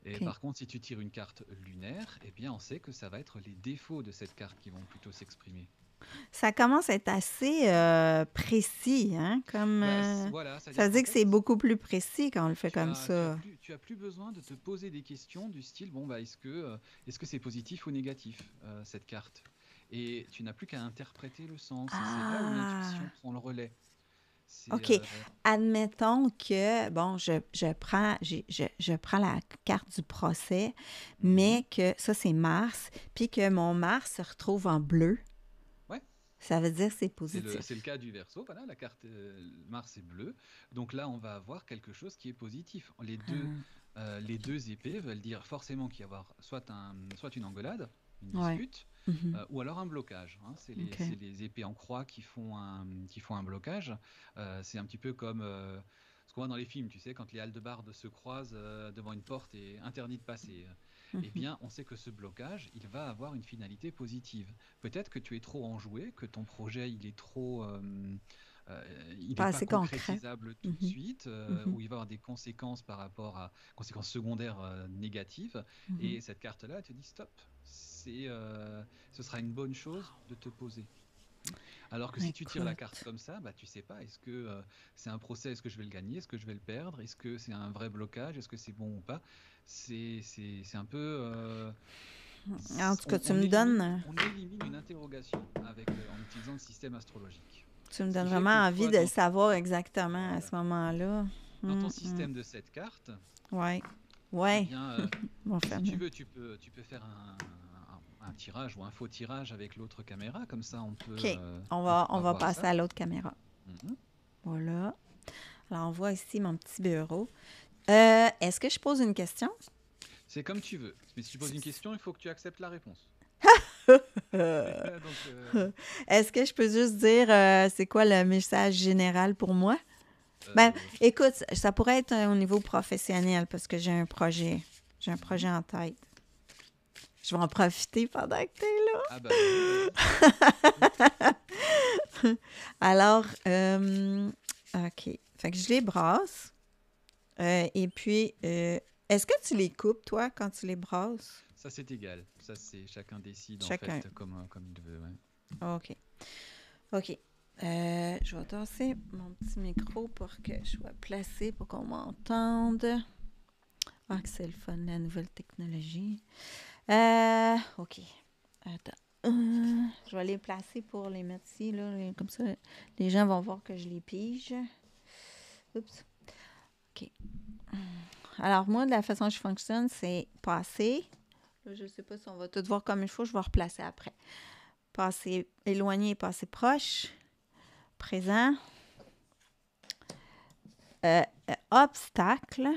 Et OK. par contre, si tu tires une carte lunaire, eh bien on sait que ça va être les défauts de cette carte qui vont plutôt s'exprimer. Ça commence à être assez précis, hein? Comme Voilà, ça c'est-à-dire veut qu'en dire que fait, c'est beaucoup plus précis quand on le fait comme ça. tu as plus besoin de te poser des questions du style, bon, est-ce que c'est positif ou négatif, cette carte? Et tu n'as plus qu'à interpréter le sens. C'est là où l'intuition Ah! prend le relais. C'est, OK. Admettons que, bon, je prends la carte du procès, mhm. mais que ça, c'est Mars, puis que mon Mars se retrouve en bleu. Ouais, Ça veut dire que c'est c'est le positif. cas du Verseau. Voilà, la carte Mars est bleue. Donc là, on va avoir quelque chose qui est positif. Ah, Les deux épées veulent dire forcément qu'il y avoir soit une engueulade, une ouais. dispute, Mhm. ou alors un blocage, hein. OK. C'est les épées en croix qui font un blocage. C'est un petit peu comme ce qu'on voit dans les films, tu sais, quand les hallebardes se croisent devant une porte et interdit de passer. Eh Mhm. bien, on sait que ce blocage, il va avoir une finalité positive. Peut-être que tu es trop enjoué, que ton projet, il Pas n'est pas assez concret. concrétisable tout de Mhm. suite, Mhm. ou il va avoir des conséquences par rapport à conséquences secondaires négatives. Mhm. Et cette carte-là, elle te dit stop. Ce sera une bonne chose de te poser. Alors que si tu tires la carte Écoute. comme ça, tu sais pas, est-ce que c'est un procès, est-ce que je vais le gagner, est-ce que je vais le perdre, est-ce que c'est un vrai blocage, est-ce que c'est bon ou pas. C'est un peu... En tout cas, on élimine une interrogation en utilisant le système astrologique. tu me Ce donnes qui fait vraiment que envie toi, de le savoir exactement à voilà, ce moment-là. dans ton Mm. système de cette carte, Ouais. eh Ouais. bien, Bon, si tu fameux. veux, tu peux faire un tirage ou un faux tirage avec l'autre caméra, comme ça OK. on On pourra va voir passer ça. à l'autre caméra. Mhm. Voilà. Alors, on voit ici mon petit bureau. Est-ce que je pose une question? C'est comme tu veux. Mais si tu poses une question, il faut que tu acceptes la réponse. Donc, Est-ce que je peux juste dire c'est quoi le message général pour moi? Ben, euh, écoute, ça pourrait être au niveau professionnel parce que j'ai un projet. J'ai un mhm. projet en tête. Je vais en profiter pendant que tu es là. Ah bah vas-y. Alors, OK. Fait que je les brasse. Et puis, est-ce que tu les coupes, toi, quand tu les brasses? Ça, c'est égal. Ça, c'est chacun décide en Chacun. fait comme il veut. Ouais. OK. OK. Je vais tasser mon petit micro pour que je sois placée pour qu'on m'entende. Ah, que c'est le fun, la nouvelle technologie. OK. Attends. Je vais les placer pour les mettre ici, là. Comme ça, les gens vont voir que je les pige. Oups. OK. Alors, moi, de la façon que je fonctionne, c'est passer. Là, je ne sais pas si on va tout voir comme il faut. Je vais replacer après. Passer éloigné et passer proche. Présent. Obstacle.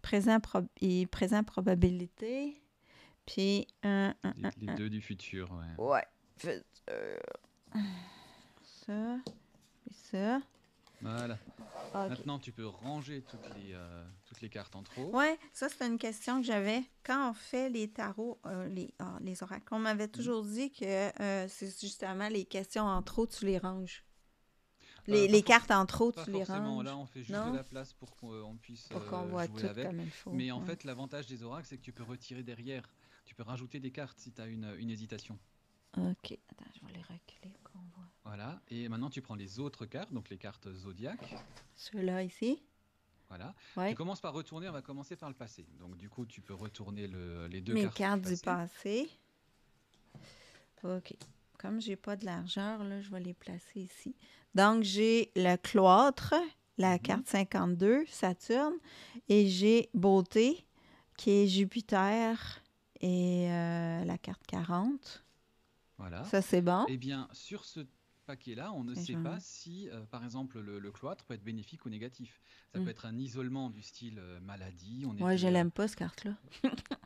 Présent et présent probabilité. Puis Les deux du futur, ouais. Ouais. Ça. Puis ça. Voilà. OK. Maintenant, tu peux ranger toutes les cartes en trop. Ouais, ça, c'est une question que j'avais. Quand on fait les tarots, les oracles, on m'avait toujours dit que c'est justement les questions en trop, tu les ranges. Les cartes en trop, Pas tu les forcément. ranges. Là, on fait juste de Non? la place pour qu'on puisse Pour qu'on voit jouer tout avec. comme il faut. Mais en Ouais. fait, l'avantage des oracles, c'est que tu peux retirer derrière. Tu peux rajouter des cartes si tu as une hésitation. OK. Attends, je vais les reculer pour qu'on voit. Voilà. Et maintenant, tu prends les autres cartes, donc les cartes zodiaques. Ceux-là ici. Voilà. Ouais. Tu commences par retourner, on va commencer par le passé. Donc, du coup, tu peux retourner les deux Mes cartes cartes du du passé. OK. Comme j'ai pas de largeur, là, je vais les placer ici. Donc, j'ai le cloître, la carte 52, Saturne, et j'ai Beauté, qui est Jupiter, et la carte 40. Voilà. Ça, c'est bon. Eh bien, sur ce paquet-là, on ne sait pas si, par exemple, le cloître peut être bénéfique ou négatif. Ça peut être un isolement du style maladie. Ouais, je l'aime pas, cette carte-là.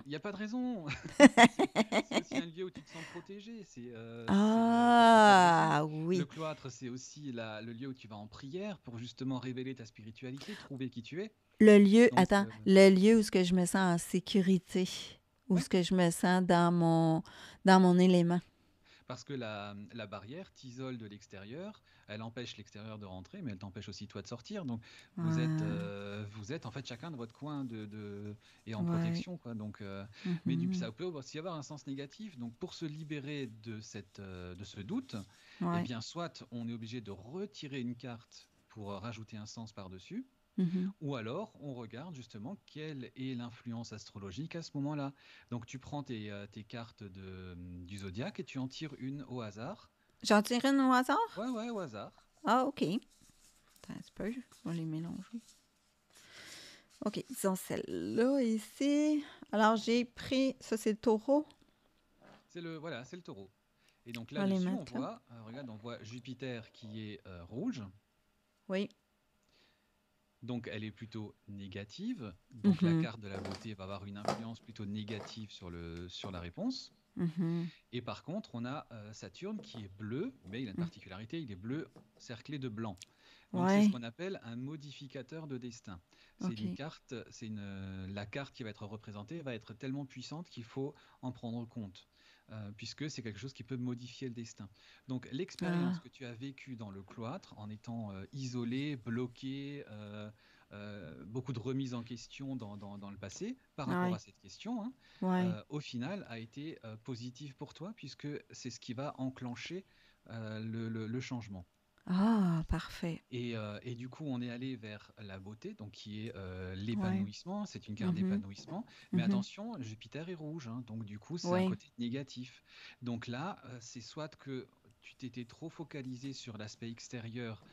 Il n'y a pas de raison. C'est aussi un lieu où tu te sens protégé. Il a pas de raison. Oui. Le cloître, c'est aussi le lieu où tu vas en prière pour justement révéler ta spiritualité, trouver qui tu es. Le lieu, Donc, le lieu où ce que je me sens en sécurité, où ce que je me sens dans mon élément. Parce que la barrière t'isole de l'extérieur, elle empêche l'extérieur de rentrer, mais elle t'empêche aussi toi de sortir. Donc vous êtes en fait chacun de votre coin et en protection, quoi. Donc, mais ça peut aussi avoir un sens négatif. Donc pour se libérer de ce doute, eh bien soit on est obligé de retirer une carte pour rajouter un sens par-dessus. Ou alors, on regarde justement quelle est l'influence astrologique à ce moment-là. Donc, tu prends tes cartes du zodiaque et tu en tires une au hasard. J'en tire une au hasard? Ouais, au hasard. Ah, OK. Attends un peu, je vais les mélanger. OK, disons celle-là ici. Alors, j'ai pris... Ça, c'est le taureau? C'est le taureau. Et donc là-dessus, on voit Jupiter qui est rouge. Oui. Donc, elle est plutôt négative. Donc, la carte de la beauté va avoir une influence plutôt négative sur la réponse. Et par contre, on a Saturne qui est bleu, mais il a une particularité, il est bleu cerclé de blanc. Donc, c'est ce qu'on appelle un modificateur de destin. C'est une carte, la carte qui va être représentée va être tellement puissante qu'il faut en prendre compte. Puisque c'est quelque chose qui peut modifier le destin. Donc l'expérience que tu as vécue dans le cloître, en étant isolé, bloqué, beaucoup de remises en question dans le passé par rapport à cette question, au final a été positif pour toi, puisque c'est ce qui va enclencher le changement. Ah, parfait. Et du coup, on est allé vers la beauté, donc qui est l'épanouissement. C'est une carte d'épanouissement. Mais attention, Jupiter est rouge, donc du coup, c'est un côté négatif. Donc là, c'est soit que tu t'étais trop focalisé sur l'aspect extérieur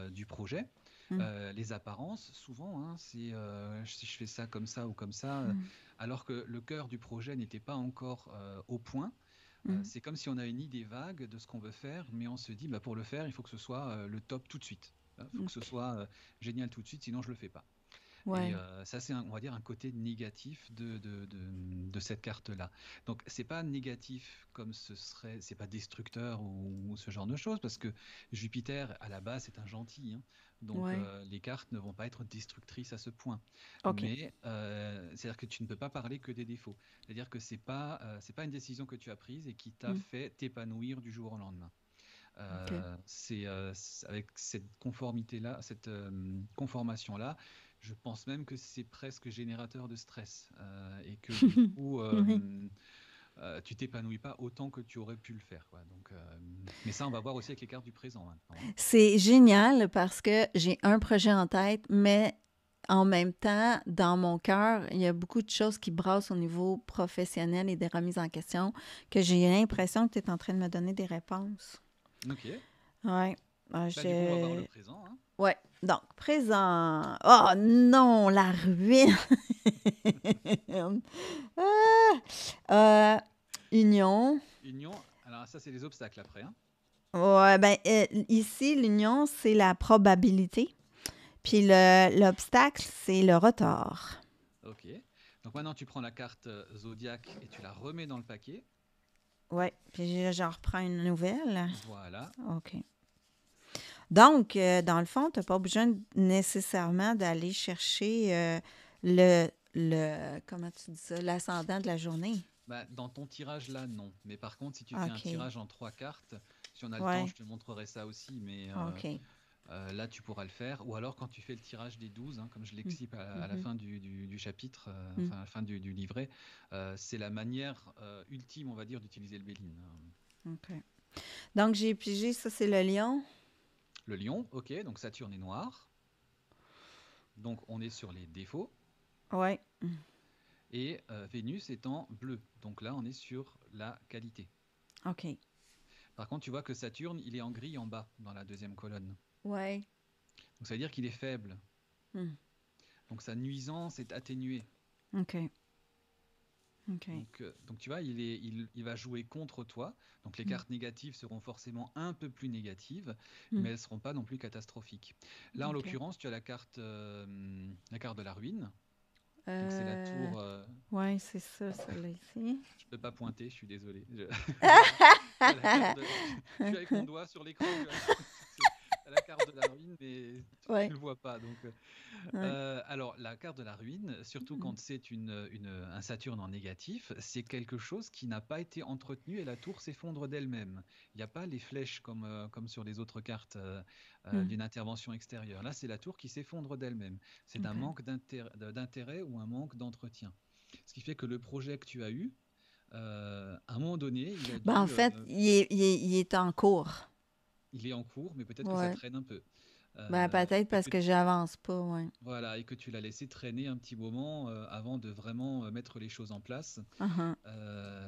du projet. Les apparences, souvent, c'est si je fais ça comme ça ou comme ça, alors que le cœur du projet n'était pas encore au point. C'est comme si on a une idée vague de ce qu'on veut faire, mais on se dit, pour le faire, il faut que ce soit le top tout de suite. Il faut que ce soit génial tout de suite, sinon je le fais pas. Et ça, c'est, on va dire, un côté négatif de cette carte-là. Donc, c'est pas négatif comme c'est pas destructeur ou ce genre de choses, parce que Jupiter, à la base, c'est un gentil. Donc, les cartes ne vont pas être destructrices à ce point. Mais c'est-à-dire que tu ne peux pas parler que des défauts. C'est-à-dire que c'est pas une décision que tu as prise et qui t'a fait t'épanouir du jour au lendemain. C'est avec cette conformité-là, cette conformation-là, Je pense même que c'est presque générateur de stress et que du coup, Oui. tu t'épanouis pas autant que tu aurais pu le faire, quoi. Donc, mais ça, on va voir aussi avec les cartes du présent maintenant, hein. C'est génial parce que j'ai un projet en tête, mais en même temps, dans mon cœur, il y a beaucoup de choses qui brassent au niveau professionnel et des remises en question que j'ai l'impression que tu es en train de me donner des réponses. Ok. Ouais. Bah, du coup, on va voir le présent, hein. Ouais. Donc, présent. Oh non, la ruine. Ah! Union. Union. Alors ça, c'est les obstacles après, hein. Ouais, ben, ici, l'union, c'est la probabilité. Puis l'obstacle, c'est le retard. Ok. Donc maintenant, tu prends la carte zodiaque et tu la remets dans le paquet. Ouais. Puis j'en reprends une nouvelle. Voilà. OK. Donc, dans le fond, tu n'as pas besoin nécessairement d'aller chercher comment tu dis ça, l'ascendant de la journée. Bah, dans ton tirage là, non. Mais par contre, si tu fais un OK. tirage en 3 cartes, si on a le temps, Ouais. je te montrerai ça aussi. Mais OK. là, tu pourras le faire. Ou alors, quand tu fais le tirage des 12, hein, comme je Mm. l'explique à la Mhm. fin du chapitre, Mm. enfin à la fin du livret, c'est la manière ultime, on va dire, d'utiliser le Béline. OK. Donc, j'ai pigé, ça, c'est le lion. Le lion, ok, donc Saturne est noir. Donc, on est sur les défauts. Ouais. Et Vénus est en bleu. Donc là, on est sur la qualité. OK. Par contre, tu vois que Saturne, il est en gris en bas, dans la deuxième colonne. Ouais. Donc ça veut dire qu'il est faible. Mm. Donc sa nuisance est atténuée. OK. OK. Donc tu vois, il va jouer contre toi. Donc les Mm. cartes négatives seront forcément un peu plus négatives, Mm. mais elles ne seront pas non plus catastrophiques. Là, en OK. l'occurrence, tu as la carte de la ruine. Donc c'est la Euh, tour. ouais, c'est ça, celle-là ici. Je ne peux pas pointer, je suis désolé. Tu as la carte de- je suis avec mon doigt sur l'écran. Tu as la carte de la ruine, mais tu Ouais. ne le vois pas. Donc, Ouais. alors, la carte de la ruine, surtout Mm. quand c'est un Saturne en négatif, c'est quelque chose qui n'a pas été entretenu et la tour s'effondre d'elle-même. Il n'y a pas les flèches comme sur les autres cartes Mm. d'une intervention extérieure. Là, c'est la tour qui s'effondre d'elle-même. C'est un OK. manque d'intérêt ou un manque d'entretien. Ce qui fait que le projet que tu as eu, à un moment donné, Ben, en fait, il est en cours. il est en cours, mais peut-être que ça Ouais. traîne un peu. Ben, Et peut-être parce que j'avance pas, ouais. voilà, et que tu l'as laissé traîner un petit moment avant de vraiment mettre les choses en place. Uh-huh.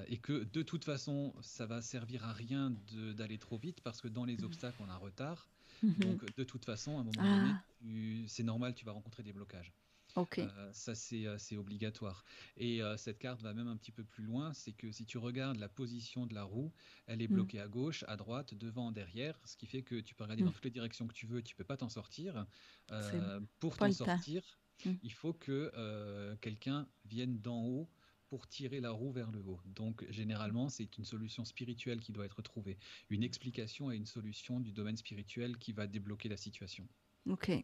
Et que de toute façon, ça va servir à rien d'aller trop vite parce que dans les obstacles, on a un retard. Mhm. Donc, de toute façon, à un moment donné, Ah, c'est normal, tu vas rencontrer des blocages. OK. Ça, c'est obligatoire. Et cette carte va même un petit peu plus loin, c'est que si tu regardes la position de la roue, elle est Mm. bloquée à gauche, à droite, devant, derrière, ce qui fait que tu peux regarder Mm. dans toutes les directions que tu veux, tu peux pas t'en sortir. C'est Pour pas t'en le temps. sortir, Mm. il faut que quelqu'un vienne d'en haut pour tirer la roue vers le haut. Donc généralement, c'est une solution spirituelle qui doit être trouvée, une explication et une solution du domaine spirituel qui va débloquer la situation. OK. Bon.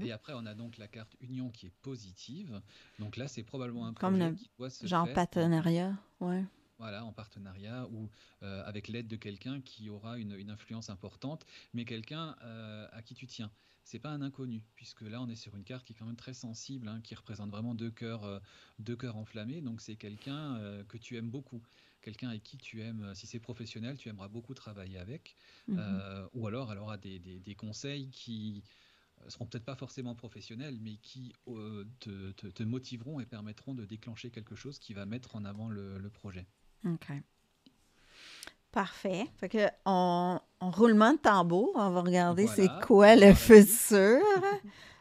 Et après, on a donc la carte union qui est positive. Donc là, c'est probablement un Comme projet le qui doit se genre faire partenariat, ouais. voilà, en partenariat ou avec l'aide de quelqu'un qui aura une influence importante, mais quelqu'un à qui tu tiens. C'est pas un inconnu, puisque là, on est sur une carte qui est quand même très sensible, hein, qui représente vraiment deux cœurs enflammés. Donc c'est quelqu'un que tu aimes beaucoup. Quelqu'un avec qui tu aimes, si c'est professionnel, tu aimeras beaucoup travailler avec. Mhm. Ou alors, elle aura des conseils qui seront peut-être pas forcément professionnels, mais qui te motiveront et permettront de déclencher quelque chose qui va mettre en avant le projet. OK. Parfait. Fait que on roulement de tambour, on va regarder c'est Voilà, on quoi va le voir la suite. futur.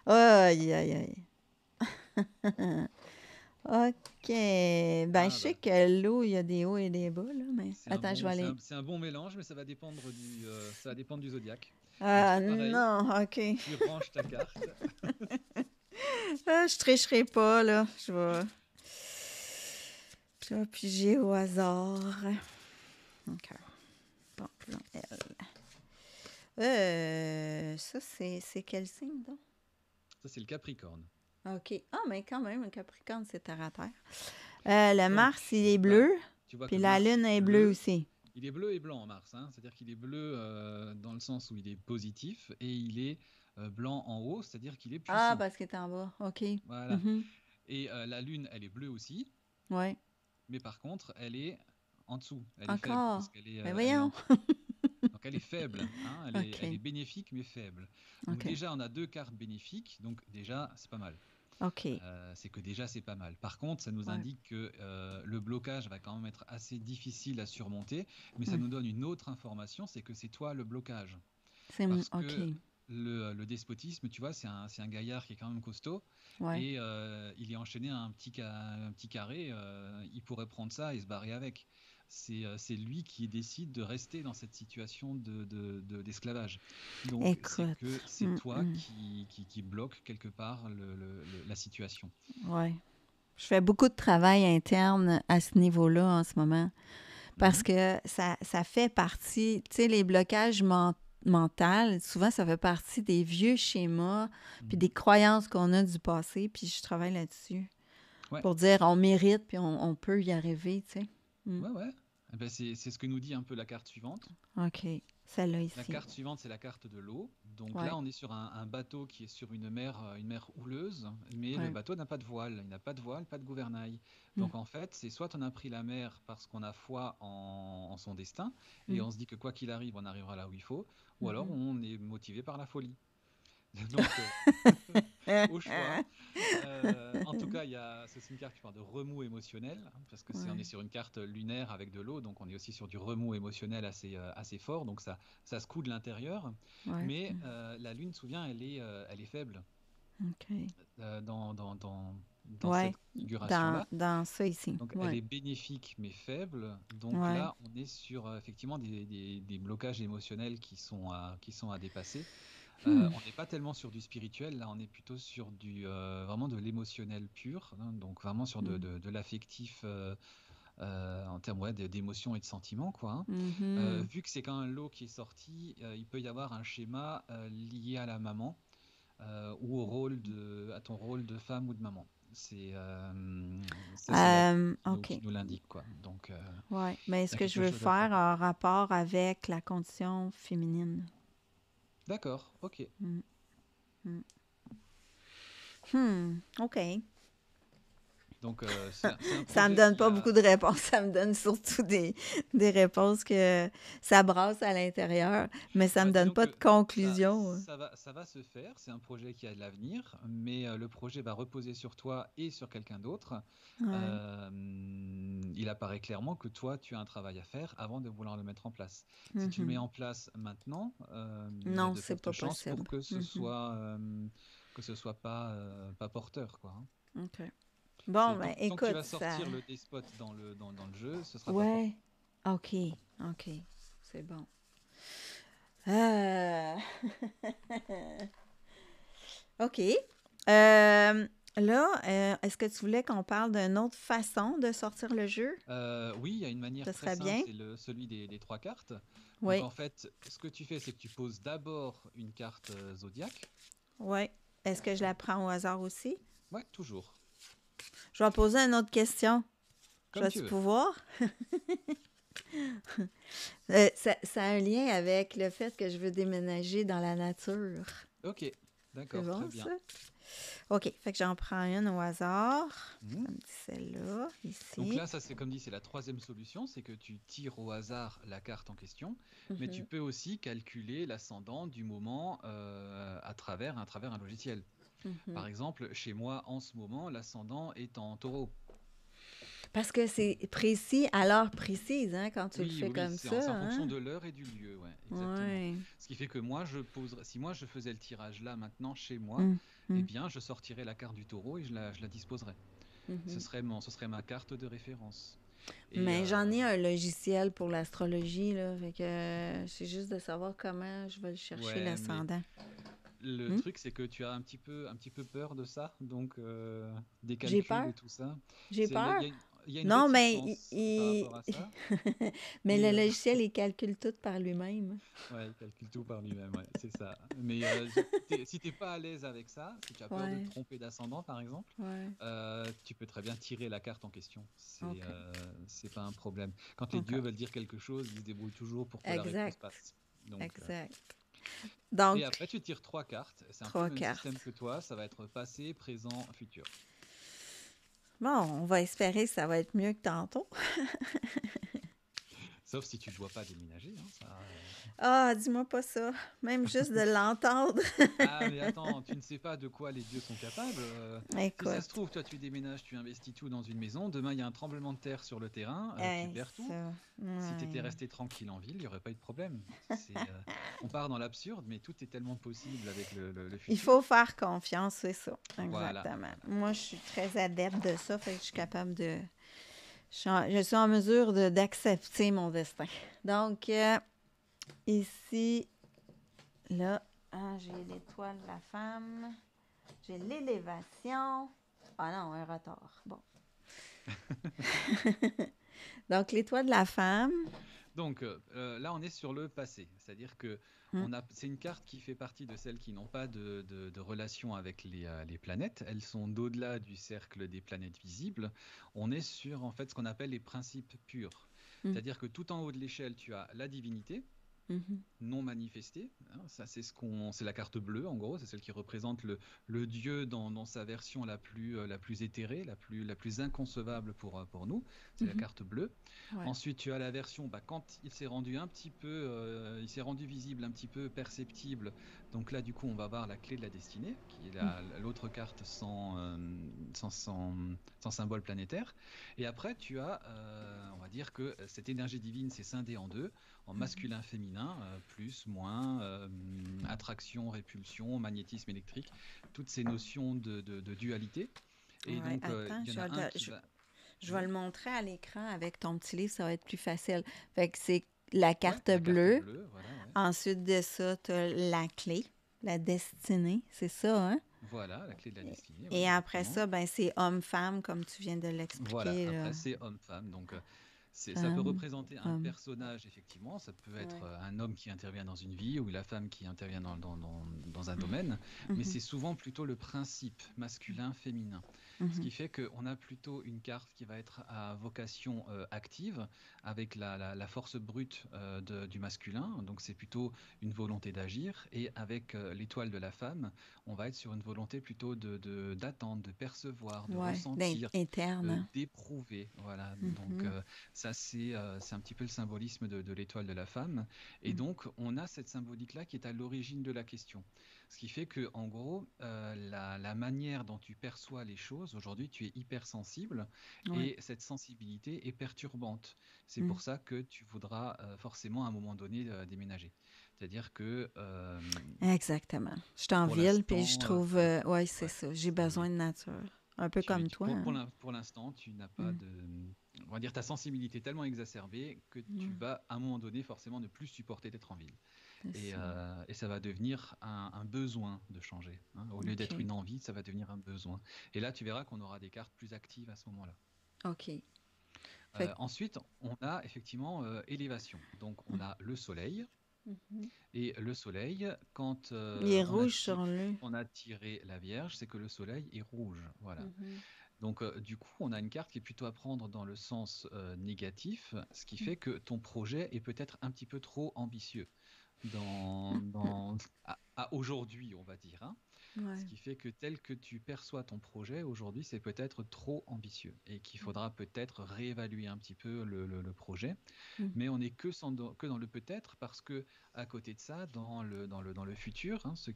Aïe, aïe, aïe. OK. Ben, je Ah sais bah, que l'eau, il y a des hauts et des bas, là, mais c'est un attends, je vais bon, aller. c'est un bon mélange, mais ça va dépendre du zodiaque. Donc tu Ah, fais pareil, non, OK. tu ranges ta carte. Ah, je tricherai pas, là. Je vais piger au hasard. OK. Bon, là, elle. Ça, c'est quel signe, donc? Ça, c'est le Capricorne. OK. Ah, mais quand même, un Capricorne, c'est terre à terre. Le Donc, Mars, il est bah, bleu, tu vois puis que la Mars, Lune il est est bleue bleu. aussi. Il est bleu et blanc en Mars, hein. C'est-à-dire qu'il est bleu dans le sens où il est positif et il est blanc en haut, c'est-à-dire qu'il est Ah, puissant. parce qu'il est en bas. OK. Voilà. Mhm. Et la Lune, elle est bleue aussi, Ouais. mais par contre, elle est en dessous, elle est faible, Encore. parce Ben elle est en voyons. face. Donc elle est faible, hein, elle est OK. bénéfique mais faible. Donc OK. déjà, on a deux cartes bénéfiques, donc déjà, c'est pas mal. OK. C'est que déjà, c'est pas mal. Par contre, ça nous Ouais. indique que le blocage va quand même être assez difficile à surmonter, mais ça Hmm. nous donne une autre information, c'est que c'est toi le blocage. Parce OK. que le despotisme, tu vois, c'est un gaillard qui est quand même costaud, Ouais. et il est enchaîné à un petit carré, il pourrait prendre ça et se barrer avec. C'est lui qui décide de rester dans cette situation d'esclavage. Donc c'est Écoute. que c'est Hmm, toi hmm. qui bloque quelque part la situation. Ouais. Je fais beaucoup de travail interne à ce niveau-là en ce moment parce Mhm. que ça fait partie, tu sais, les blocages mentaux, souvent ça fait partie des vieux schémas puis des Mhm. croyances qu'on a du passé, puis je travaille là-dessus Ouais, pour dire on mérite puis on peut y arriver, tu sais. Mm. ouais, ouais. Eh ben, c'est ce que nous dit un peu la carte suivante. OK. Celle-là La ici. carte suivante, c'est la carte de l'eau. Donc Ouais. là, on est sur un bateau qui est sur une mer houleuse, mais le Ouais. bateau n'a pas de voile. Il n'a pas de voile, pas de gouvernail. Mm. Donc en fait, c'est soit on a pris la mer parce qu'on a foi en son destin, et Mm. on se dit que quoi qu'il arrive, on arrivera là où il faut, ou alors Mhm. on est motivé par la folie. Donc, au choix. En tout cas, c'est aussi une carte qui parle de remous émotionnel, hein, parce que on est Ouais. sur une carte lunaire avec de l'eau, donc on est aussi sur du remous émotionnel assez fort, donc ça se coud de l'intérieur. Ouais. Mais la Lune, souviens, elle est faible OK. euh, dans, dans, dans, dans Ouais. cette configuration-là. Dans ça ici. Donc elle Ouais. est bénéfique mais faible. Donc Ouais. là, on est sur effectivement des blocages émotionnels qui sont à dépasser. Hmm. On n'est pas tellement sur du spirituel, là on est plutôt sur vraiment de l'émotionnel pur, hein, donc vraiment sur Hmm. de l'affectif en termes ouais, d'émotions et de sentiments, quoi. Hein. Mhm. Vu que c'est quand même un lot qui est sorti, il peut y avoir un schéma lié à la maman ou à ton rôle de femme ou de maman. Ça, c'est la OK. qui nous l'indique, quoi. Donc Ouais. Mais il y ce a que je quelque veux chose à faire travailler. a rapport avec la condition féminine. D'accord, ok. Hmm. Hmm. OK. Donc c'est un Ça me projet donne qui pas beaucoup a. de réponses. Ça me donne surtout des réponses que ça brasse à l'intérieur, mais ça me Bah, donne disons pas de que conclusion. ça va se faire, c'est un projet qui a de l'avenir, mais le projet va reposer sur toi et sur quelqu'un d'autre. Ouais. Il apparaît clairement que toi, tu as un travail à faire avant de vouloir le mettre en place. Si tu le mets Mhm. en place maintenant, il y a Non, de c'est fortes pas chances pour possible. Mhm. que ce soit pas porteur, quoi. Hein. OK. Bon, ben Tant que tu écoute, vas ça... sortir le despote dans le jeu, ce sera pas fort. Ouais. OK. OK. C'est bon. Euh, OK. Là, est-ce que tu voulais qu'on parle d'une autre façon de sortir le jeu? Oui, il y a une manière Ce très serait simple, bien? c'est celui des trois cartes. Donc Oui. en fait, ce que tu fais, c'est que tu poses d'abord une carte zodiaque. Oui. Est-ce que je la prends au hasard aussi? Ouais, toujours. Je vais poser une autre question. Je Comme tu vais-tu veux. pouvoir? Ça a un lien avec le fait que je veux déménager dans la nature. Ok, C'est d'accord, bon, très bien. ça? OK. Fait que j'en prends une au hasard. Mhm. Ça me dit celle-là, Donc ici. là, ça c'est comme dit, c'est la troisième solution, c'est que tu tires au hasard la carte en question, mais tu Mhm. peux aussi calculer l'ascendant du moment à travers un logiciel. Mhm. Par exemple, chez moi, en ce moment, l'ascendant est en taureau. Parce que c'est précis à l'heure précise, hein, quand tu le Oui, fais oui, oui, comme ça, c'est en fonction hein? de l'heure et du lieu, ouais, exactement. Ouais. Ce qui fait que si moi je faisais le tirage là maintenant chez moi, Mm, eh mm, bien je sortirais la carte du taureau et je la disposerais. mhm. Ce serait ma carte de référence. Et Mais j'en ai un logiciel pour l'astrologie, là. Fait que c'est juste de savoir comment je vais le chercher, ouais, mais l'ascendant. le Hmm? truc c'est que tu as un petit peu peur de ça, donc des J'ai calculs peur. et tout ça. J'ai peur. Il y a une Non, mais réticence par rapport à ça. mais Et le logiciel, il calcule tout par lui-même. ouais, il calcule tout par lui-même, ouais, c'est ça. Mais si t'es pas à l'aise avec ça, si tu as peur de te Ouais, tromper d'ascendant, par exemple, ouais. tu peux très bien tirer la carte en question. OK. C'est pas un problème. Quand les OK. dieux veulent dire quelque chose, ils se débrouillent toujours pour que la réponse Exact. passe. Donc, Exact. Donc, Et après, tu tires 3 cartes. C'est un peu le trois même système cartes. que toi. Ça va être passé, présent, futur. Bon, on va espérer que ça va être mieux que tantôt. Sauf si tu ne dois pas déménager, hein, ça. Ah, dis-moi pas ça. Même juste de l'entendre. Ah, mais attends, tu ne sais pas de quoi les dieux sont capables. Si ça se Écoute, trouve, toi, tu déménages, tu investis tout dans une maison. Demain, il y a un tremblement de terre sur le terrain, tu hey, perds tout. ça. Si tu étais Ouais. resté tranquille en ville, il n'y aurait pas eu de problème. On part dans l'absurde, mais tout est tellement possible avec le Il futur. faut faire confiance, c'est ça. Voilà, Exactement. voilà. Moi, je suis très adepte de ça, fait que je suis capable de. Je suis en mesure d'accepter mon destin. Donc, ici, là, j'ai l'étoile de la femme. J'ai l'élévation. Ah non, un retard. Bon. Donc, l'étoile de la femme. Donc là, on est sur le passé, c'est-à-dire que Hmm. c'est une carte qui fait partie de celles qui n'ont pas de relation avec les planètes. Elles sont d'au-delà du cercle des planètes visibles. On est sur en fait ce qu'on appelle les principes purs, Hmm. c'est-à-dire que tout en haut de l'échelle, tu as la divinité Mhm. non manifestée, hein. Ça, c'est la carte bleue en gros, c'est celle qui représente le dieu dans sa version la plus éthérée, la plus inconcevable pour nous. C'est la Mhm. carte bleue. Ouais. Ensuite, tu as la version, quand il s'est rendu un petit peu, il s'est rendu visible, un petit peu perceptible. Donc là, du coup, on va voir la clé de la destinée, qui est Hmm. l'autre carte sans, sans, sans symbole planétaire. Et après, tu as, on va dire que cette énergie divine s'est scindée en deux, en masculin, féminin, plus, moins, attraction, répulsion, magnétisme électrique, toutes ces notions de dualité. Et Ouais, donc, attends, il y en a un qui va. je vais Oui, le montrer à l'écran avec ton petit livre, ça va être plus facile. Fait que c'est la ouais, carte la carte bleue. bleue, voilà, ouais. Ensuite de ça, tu as la clé, la destinée, c'est ça, hein? Voilà, la clé de la destinée, oui, Et après exactement. ça, ben c'est homme-femme, comme tu viens de Voilà, l'expliquer, là. après c'est homme-femme. Donc ça peut Femme, représenter un homme. personnage, effectivement. Ça peut être Ouais. un homme qui intervient dans une vie ou la femme qui intervient dans un domaine. Mais Mhm, c'est souvent plutôt le principe masculin-féminin. Ce mhm. qui fait qu'on a plutôt une carte qui va être à vocation active, avec la force brute du masculin. Donc c'est plutôt une volonté d'agir. Et avec l'étoile de la femme, on va être sur une volonté plutôt d'attendre, de percevoir, de Ouais, ressentir, interne, hein? d'éprouver. Voilà. Donc Mhm. ça, c'est un petit peu le symbolisme de l'étoile de la femme. Et Mhm. donc, on a cette symbolique-là qui est à l'origine de la question. Ce qui fait que, en gros, la manière dont tu perçois les choses, aujourd'hui, tu es hypersensible Ouais. et cette sensibilité est perturbante. C'est Mhm. pour ça que tu voudras forcément à un moment donné déménager. C'est-à-dire que Exactement. Je suis en pour ville, puis je l'instant, trouve, ouais, c'est ouais, ça. J'ai besoin de nature. Un peu comme toi, hein? pour l'instant, tu n'as pas Mm. de, on va dire, ta sensibilité est tellement exacerbée que tu Ouais, vas à un moment donné forcément ne plus supporter d'être en ville. c'est ça. Et ça va devenir un besoin de changer, hein. Au lieu d'être OK. une envie, ça va devenir un besoin. Et là, tu verras qu'on aura des cartes plus actives à ce moment-là. OK. Fait que, Ensuite, on a effectivement élévation. Donc, on a le soleil. mhm. Et le soleil, quand Il est rouge sur le. on a tiré la Vierge, c'est que le soleil est rouge. Voilà. Mhm. Donc, du coup, on a une carte qui est plutôt à prendre dans le sens négatif, ce qui Mm. fait que ton projet est peut-être un petit peu trop ambitieux à aujourd'hui, on va dire, hein. Ce Ouais. qui fait que tel que tu perçois ton projet aujourd'hui, c'est peut-être trop ambitieux et qu'il faudra peut-être réévaluer un petit peu le projet. Mm. Mais on n'est que dans le peut-être parce que à côté de ça, dans le futur, hein, Mm. ce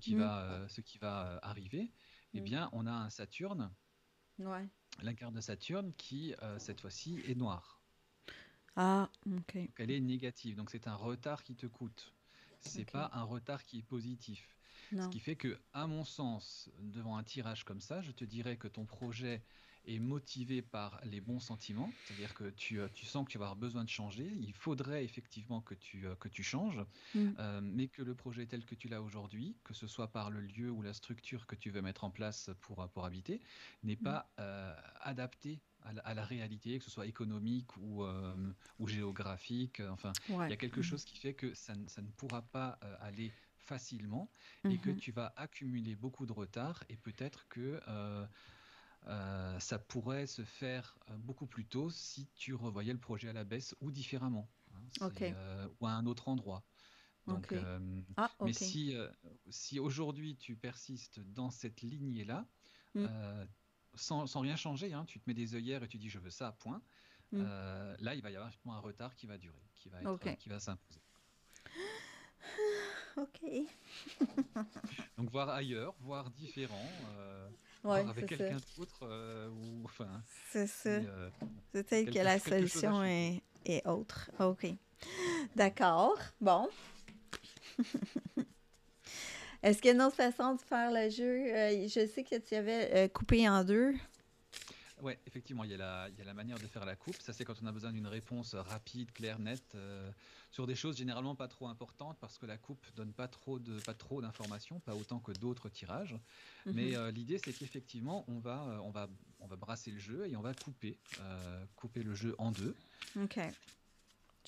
qui va arriver, eh Mm. bien, on a un Saturne, Ouais. la carte de Saturne qui, cette fois-ci, est noire. Ah, OK. Donc elle est négative. Donc c'est un retard qui te coûte. C'est pas OK. un retard qui est positif. Ce Non. qui fait que, à mon sens, devant un tirage comme ça, je te dirais que ton projet est motivé par les bons sentiments, c'est-à-dire que tu sens que tu vas avoir besoin de changer. Il faudrait effectivement que tu changes, Mm. mais que le projet tel que tu l'as aujourd'hui, que ce soit par le lieu ou la structure que tu veux mettre en place pour habiter, n'est Mm. pas adapté à la réalité, que ce soit économique ou géographique. Enfin, il Ouais. y a quelque Mhm. chose qui fait que ça ne pourra pas aller facilement et que Mhm. tu vas accumuler beaucoup de retard et peut-être que ça pourrait se faire beaucoup plus tôt si tu revoyais le projet à la baisse ou différemment, hein, OK. ou à un autre endroit. Donc, OK. Ah, mais OK. si aujourd'hui tu persistes dans cette lignée-là, Mm, euh, sans rien changer, hein, tu te mets des œillères et tu dis je veux ça, point. mm, Là, il va y avoir un retard qui va durer, OK. qui va s'imposer. OK. Donc voir ailleurs, voir différent, Oui, voir avec c'est ça. quelqu'un d'autre, ou enfin, C'est ça. c'est Peut-être que la quelque chose à solution chuter. est autre. OK. D'accord. Bon. Est-ce qu'il y a une autre façon de faire le jeu? Je sais que tu avais coupé en deux. Ouais, effectivement, il y a la manière de faire la coupe. Ça, c'est quand on a besoin d'une réponse rapide, claire, nette, sur des choses généralement pas trop importantes, parce que la coupe donne pas trop d'informations, pas autant que d'autres tirages. Mais Mhm. l'idée, c'est qu'effectivement, on va brasser le jeu et on va couper le jeu en deux. OK.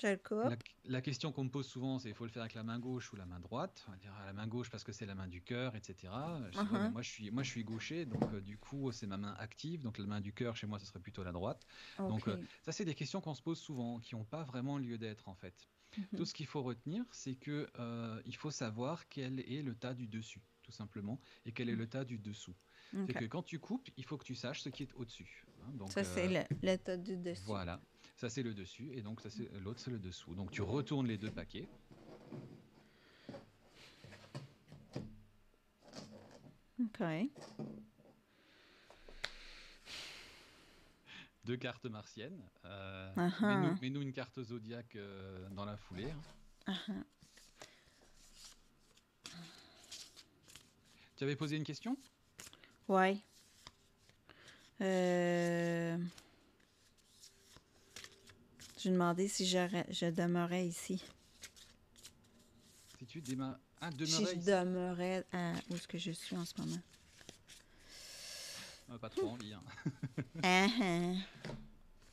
Je le La, coupe. la question qu'on me pose souvent, c'est il faut le faire avec la main gauche ou la main droite. On va dire la main gauche parce que c'est la main du cœur, etc. Je dis ouais, mais Uh-huh. moi je suis gaucher, donc du coup c'est ma main active, donc la main du cœur chez moi ce serait plutôt la droite. Donc OK. ça c'est des questions qu'on se pose souvent, qui n'ont pas vraiment lieu d'être en fait. Tout Mhm. ce qu'il faut retenir, c'est que il faut savoir quel est le tas du dessus, tout simplement, et quel est le tas du dessous. C'est OK. que quand tu coupes, il faut que tu saches ce qui est au-dessus, hein. Donc Ça, c'est le tas du dessus. voilà, ça c'est le dessus et donc l'autre c'est le dessous. Donc tu retournes les deux paquets, OK. deux cartes martiennes. Uh-huh. Mets-nous une carte zodiaque dans la foulée, hein. Uh-huh. Tu avais posé une question? Ouais. Euh... Je demandais si je demeurais ici. Si tu Si demeurais je ici, demeurais où est-ce que je suis en ce moment. pas trop envie, hein. Ah, ah.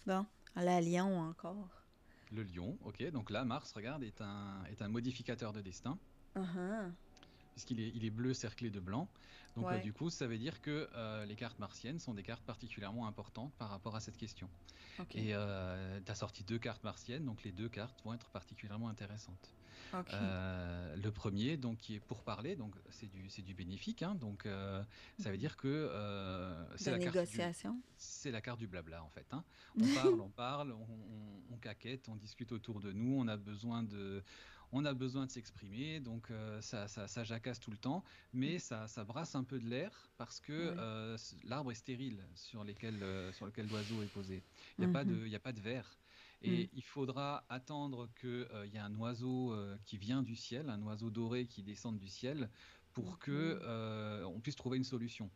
Bon, à la Lyon encore. Le lion, ok. Donc là, Mars, regarde, est un modificateur de destin, Uh-huh. il est bleu cerclé de blanc. Donc Ouais. du coup, ça veut dire que les cartes martiennes sont des cartes particulièrement importantes par rapport à cette question. OK. Et tu as sorti deux cartes martiennes, donc les deux cartes vont être particulièrement intéressantes. OK. Le premier, donc, qui est pour parler, donc c'est du bénéfique, hein, donc ça veut Mhm. dire que De négociation. c'est la carte du blabla en fait, hein. On parle, on caquette, on discute autour de nous, on a besoin de s'exprimer, donc ça jacasse tout le temps, mais ça brasse un peu de l'air parce que Oui. l'arbre est stérile sur lequel l'oiseau est posé. Mhm. Il y a pas de verre. Mm. Et il faudra attendre qu'il y ait un oiseau qui vient du ciel, un oiseau doré qui descende du ciel, pour que Mhm. on puisse trouver une solution.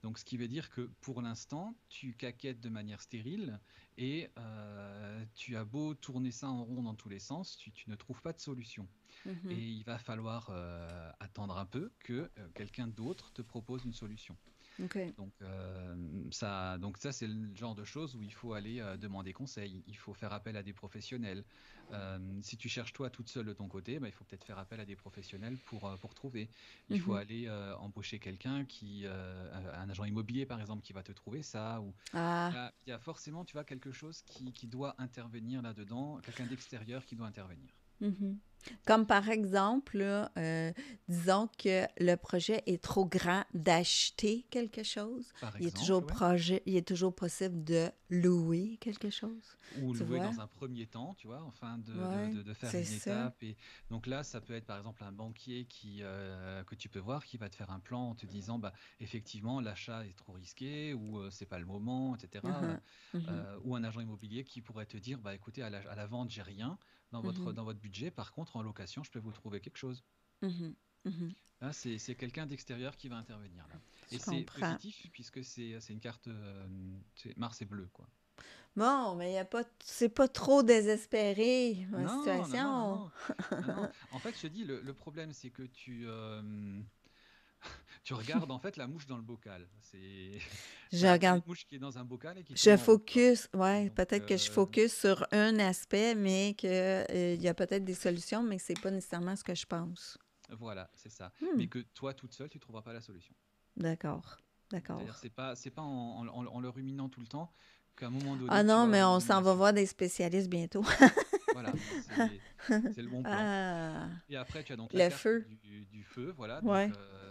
Donc, ce qui veut dire que pour l'instant, tu caquettes de manière stérile et tu as beau tourner ça en rond dans tous les sens, tu ne trouves pas de solution. Et Mhm. il va falloir attendre un peu que quelqu'un d'autre te propose une solution. OK. Donc ça, c'est le genre de choses où il faut aller demander conseil, il faut faire appel à des professionnels. Si tu cherches toi toute seule de ton côté, bah, il faut peut-être faire appel à des professionnels pour trouver. Il faut Mhm. aller embaucher quelqu'un un agent immobilier par exemple, qui va te trouver ça. Ou Ah. il y a forcément, tu vois, quelque chose qui doit intervenir là-dedans, quelqu'un d'extérieur qui doit intervenir. Mhm. Comme par exemple, là, disons que le projet est trop grand d'acheter quelque chose. Par exemple, ouais. Il est toujours possible de louer quelque chose. Ou Tu louer vois? dans un premier temps, tu vois, enfin Ouais, de faire c'est une ça. étape. Et donc là, ça peut être par exemple un banquier que tu peux voir qui va te faire un plan en te disant, bah, effectivement, l'achat est trop risqué ou c'est pas le moment, etc. Uh-huh. Mhm. Ou un agent immobilier qui pourrait te dire, bah, écoutez, à la vente, j'ai rien Mhm. dans votre budget. Par contre, en location, je peux vous trouver quelque chose. Mhm. Mhm. Là, c'est quelqu'un d'extérieur qui va intervenir là. Et Je c'est comprends. positif puisque c'est une carte, Mars est bleu, quoi. Bon, mais c'est pas trop désespéré, ma Non, non, non, non, situation. non. Non, non. En fait, je te dis, le problème, c'est que tu regardes en fait la mouche dans le bocal. Je C'est regarde, une mouche qui est dans un bocal et qui je tourne en rond, quoi. focus, ouais, Donc, peut-être que je focus sur un aspect, mais que, il y a peut-être des solutions, mais que c'est pas nécessairement ce que je pense. voilà, c'est ça. Hmm. Mais que toi, toute seule, tu trouveras pas la solution. D'accord, C'est-à-dire, d'accord. c'est pas en le ruminant tout le temps qu'à un moment Ah donné, tu non, vas mais avoir on une s'en va illumination. voir des spécialistes bientôt. Voilà, c'est le bon plan. Ah, Et après, tu as donc la le carte feu. du feu, voilà. Donc, Ouais.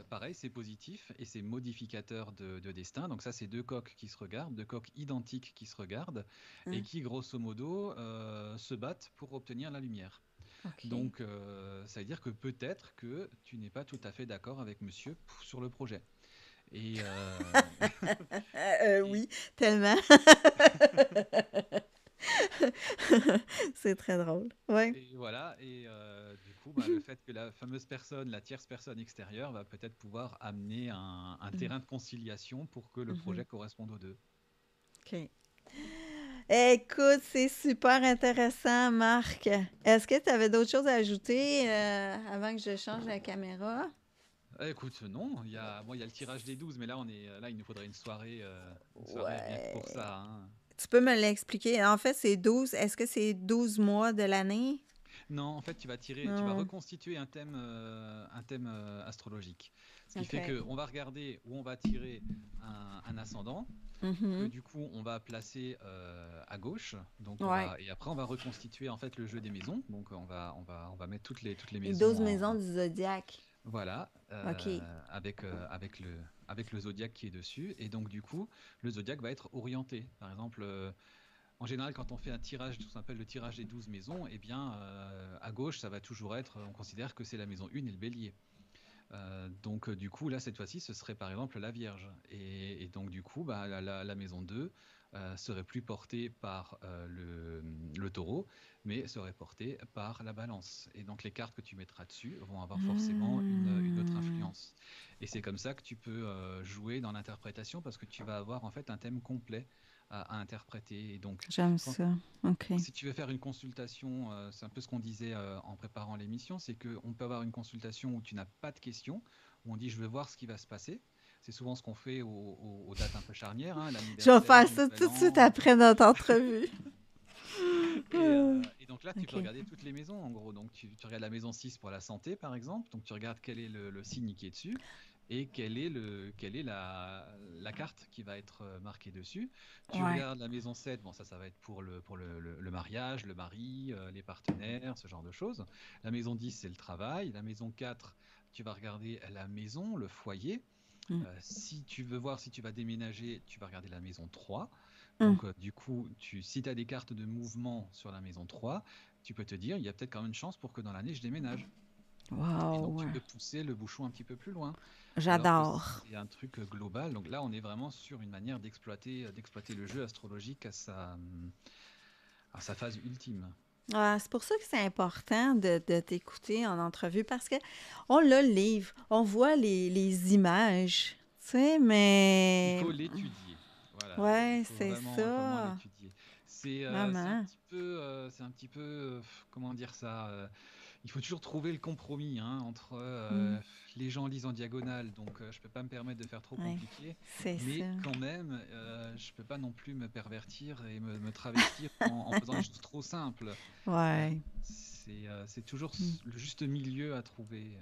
pareil, c'est positif et c'est modificateur de destin. Donc, ça, c'est deux coques qui se regardent, deux coques identiques qui se regardent et Hein, qui, grosso modo, se battent pour obtenir la lumière. OK. Donc, ça veut dire que peut-être que tu n'es pas tout à fait d'accord avec monsieur sur le projet. Et, et, Oui, tellement. C'est très drôle. Ouais. et voilà. Et du coup, bah, le fait que la fameuse personne, la tierce personne extérieure, va peut-être pouvoir amener un Mhm, terrain de conciliation pour que le mhm. projet corresponde aux deux. OK. Écoute, c'est super intéressant, Marc. Est-ce que tu avais d'autres choses à ajouter avant que je change la caméra? Écoute, non, il y a le tirage des 12, mais là, il nous faudrait une soirée rien que pour Ouais. ça, hein. Tu peux me l'expliquer? En fait, c'est 12. Est-ce que c'est 12 mois de l'année? Non, en fait, tu vas Non. reconstituer un thème astrologique. Ce qui fait OK. qu'on va regarder où on va tirer un ascendant, que Mhm. du coup, on va placer à gauche. Donc, Ouais. et après, on va reconstituer en fait le jeu des maisons. Donc, on va mettre toutes les Les maisons 12 maisons du zodiaque. voilà, OK. avec le zodiaque qui est dessus. Et donc, du coup, le zodiaque va être orienté. Par exemple, en général, quand on fait un tirage, ce qu'on appelle le tirage des 12 maisons, eh bien, à gauche, ça va toujours être, on considère que c'est la maison 1 et le bélier. Donc, du coup, là, cette fois-ci, ce serait par exemple la Vierge. Et donc, du coup, bah, la maison 2 serait plus portée par le taureau, mais serait portée par la balance. Et donc, les cartes que tu mettras dessus vont avoir forcément une autre Hmm. influence. Et c'est comme ça que tu peux jouer dans l'interprétation parce que tu vas avoir en fait un thème complet à interpréter. Et donc, J'aime quand, ça. OK. si tu veux faire une consultation, c'est un peu ce qu'on disait en préparant l'émission, c'est qu'on peut avoir une consultation où tu n'as pas de questions, où on dit je veux voir ce qui va se passer. C'est souvent ce qu'on fait aux dates un peu charnières, hein, Je vais l'anniversaire, faire le ça nouvel tout de suite an. après notre entrevue. Et donc là, tu peux OK. regarder toutes les maisons, en gros. Donc tu regardes la maison 6 pour la santé, par exemple. Donc tu regardes quel est le signe qui est dessus et quelle est la carte qui va être marquée dessus. Tu Ouais. regardes la maison 7, bon, ça va être pour le mariage, le mari, les partenaires, ce genre de choses. La maison 10, c'est le travail. La maison 4, tu vas regarder la maison, le foyer. Hmm. Si tu veux voir si tu vas déménager, tu vas regarder la maison 3. Hmm. Donc, du coup, si tu as des cartes de mouvement sur la maison 3, tu peux te dire, il y a peut-être quand même une chance pour que dans l'année, je déménage. Et donc, tu Wow. peux pousser le bouchon un petit peu plus loin. Alors que J'adore. c'est un truc global. Donc là, on est vraiment sur une manière d'exploiter le jeu astrologique à sa phase ultime. Ah, c'est pour ça que c'est important de t'écouter en entrevue parce que on a le livre, on voit les images, tu sais, Il mais faut l'étudier. Voilà, ouais, c'est il faut vraiment ça, l'étudier. C'est maman. c'est un petit peu, comment dire ça, il faut toujours trouver le compromis hein, entre Hmm. les gens lisent en diagonale, donc je peux pas me permettre de faire trop Ouais, compliqué, c'est ça. mais quand même, je peux pas non plus me pervertir et me travestir en faisant les choses trop simples. Euh, Ouais. c'est toujours Hmm. le juste milieu à trouver.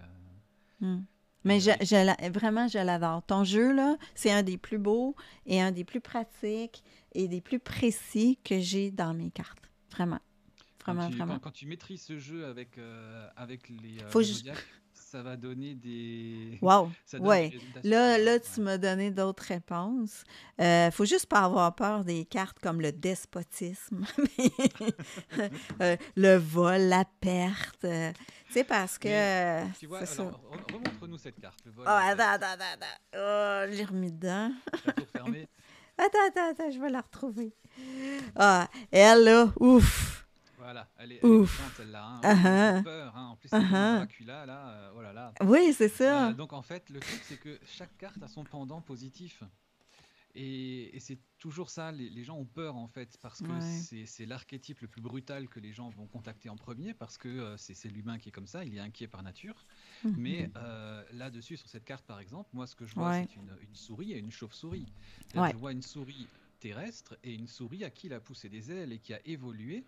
Hmm. Mais Et, euh, et vraiment, je l'adore. Ton jeu, là, c'est un des plus beaux et un des plus pratiques et des plus précis que j'ai dans mes cartes. Vraiment, vraiment, vraiment. quand tu maîtrises ce jeu avec Faut le juste... zodiaque, ça va donner des, Wow! ça donne des Ouais. résultats Là, superbes. là, Ouais. tu m'as donné d'autres réponses. Faut juste pas avoir peur des cartes comme le despotisme, le vol, la perte. Tu sais, parce que Mais tu vois, c'est ça. alors remontre-nous cette carte, le Oh, vol, la attends, perte. attends, attends, attends. Oh, j'ai remis dedans. T'as tout refermé? Attends, je vais la retrouver. Ah, elle, là, ouf, Voilà, elle est ouf. piquante celle-là, hein. Ah Ouf, ça fait ah, peur, hein. En plus, ah c'est comme ah. Dracula, là. Oh là là. Oui, c'est ça. Donc en fait, le truc, c'est que chaque carte a son pendant positif. Et c'est toujours ça, les gens ont peur en fait, parce que Ouais. c'est l'archétype le plus brutal que les gens vont contacter en premier, parce que c'est l'humain qui est comme ça, il est inquiet par nature. Mais Mhm. là-dessus, sur cette carte par exemple, moi ce que je vois, Ouais. c'est une souris et une chauve-souris. C'est-à-dire que Ouais. je vois une souris terrestre et une souris à qui il a poussé des ailes et qui a évolué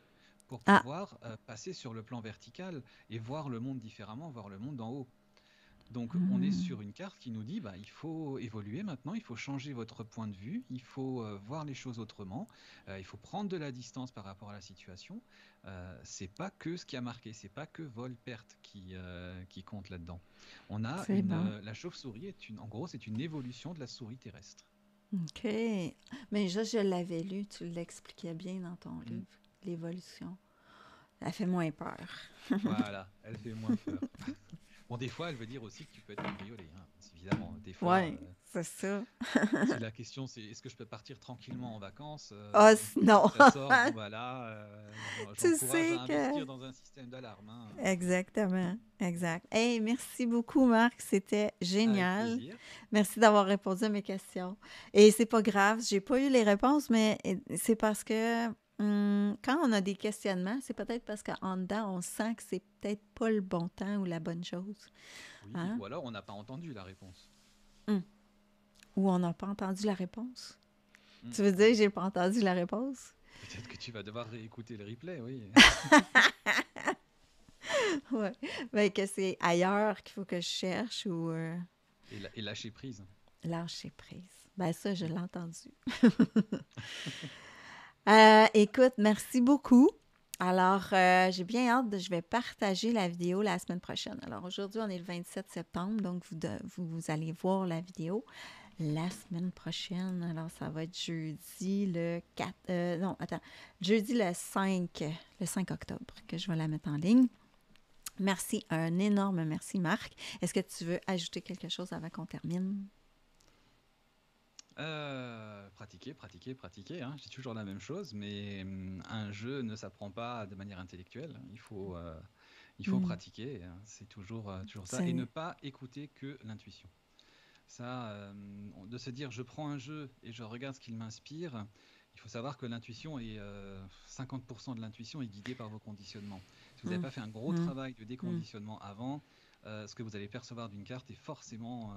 pour Ah, pouvoir passer sur le plan vertical et voir le monde différemment, voir le monde d'en haut. Donc, on est sur une carte qui nous dit, bah, il faut évoluer maintenant, il faut changer votre point de vue, il faut voir les choses autrement, il faut prendre de la distance par rapport à la situation. C'est pas que ce qui a marqué, c'est pas que vol-perte qui compte là-dedans. On a C'est bon. la chauve-souris en gros, c'est une évolution de la souris terrestre. OK. Mais je l'avais lu, tu l'expliquais bien dans ton Mm. livre, l'évolution. Elle fait moins peur. Voilà, elle fait moins peur. Bon, des fois, elle veut dire aussi que tu peux être cambriolé, hein, évidemment. Des fois, Oui, c'est ça. si la question c'est est-ce que je peux partir tranquillement en vacances, Ah, si non. ça sort, bon bah là, Tu j'encourage sais à que... investir dans un système d'alarme, hein. Exactement, exact. Hey, merci beaucoup, Marc. C'était Avec génial. plaisir. Merci d'avoir répondu à mes questions. Et c'est pas grave, j'ai pas eu les réponses, mais c'est parce que quand on a des questionnements, c'est peut-être parce qu'en dedans, on sent que c'est peut-être pas le bon temps ou la bonne chose. Oui, Hein? ou alors on n'a pas entendu la réponse. Hum. Ou on n'a pas entendu la réponse. Tu veux dire que Oui. j'ai pas entendu la réponse? Peut-être que tu vas devoir réécouter le replay, oui. Ouais. Ben, que c'est ailleurs qu'il faut que je cherche ou Et lâcher prise. lâcher prise. Ben, ça, je Mm. l'ai entendu. Écoute, merci beaucoup. Alors, j'ai bien hâte je vais partager la vidéo la semaine prochaine. Alors, aujourd'hui, on est le 27 septembre, donc vous allez voir la vidéo la semaine prochaine. Alors, ça va être jeudi le 4... non, attends. Jeudi le 5 octobre que je vais la mettre en ligne. Merci, un énorme merci, Marc. Est-ce que tu veux ajouter quelque chose avant qu'on termine? Pratiquer, pratiquer, pratiquer, hein. C'est toujours la même chose, mais un jeu ne s'apprend pas de manière intellectuelle. Il faut Hmm, pratiquer, hein. C'est toujours ça. Et ne c'est... pas écouter que l'intuition. Ça, de se dire je prends un jeu et je regarde ce qu'il m'inspire, il faut savoir que l'intuition est 50% de l'intuition est guidée par vos conditionnements. Si vous n'avez Hmm, pas fait un gros hmm, travail de hmm. déconditionnement avant, ce que vous allez percevoir d'une carte est forcément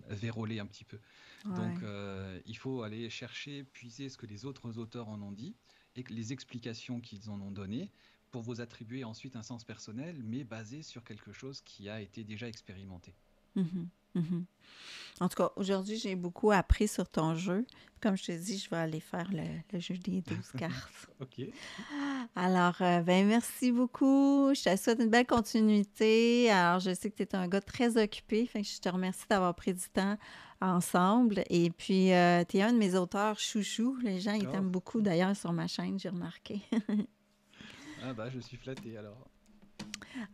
vérolé un petit peu. Donc, Ouais. il faut aller chercher, puiser ce que les autres auteurs en ont dit et les explications qu'ils en ont données pour vous attribuer ensuite un sens personnel, mais basé sur quelque chose qui a été déjà expérimenté. Mhm, mhm. En tout cas, aujourd'hui, j'ai beaucoup appris sur ton jeu. Comme je te dis, je vais aller faire le jeu des 12 cartes. Ok. Alors, ben merci beaucoup. Je te souhaite une belle continuité. Alors, je sais que tu es un gars très occupé. Fait que je te remercie d'avoir pris du temps ensemble. Et puis, tu es un de mes auteurs chouchous. Les gens, ils Oh. t'aiment beaucoup d'ailleurs sur ma chaîne, j'ai remarqué. Ah bah, je suis flatté alors.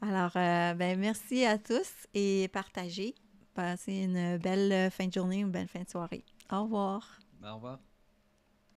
Alors, ben merci à tous et partagez. Passez une belle fin de journée, une belle fin de soirée. Au revoir. Au revoir.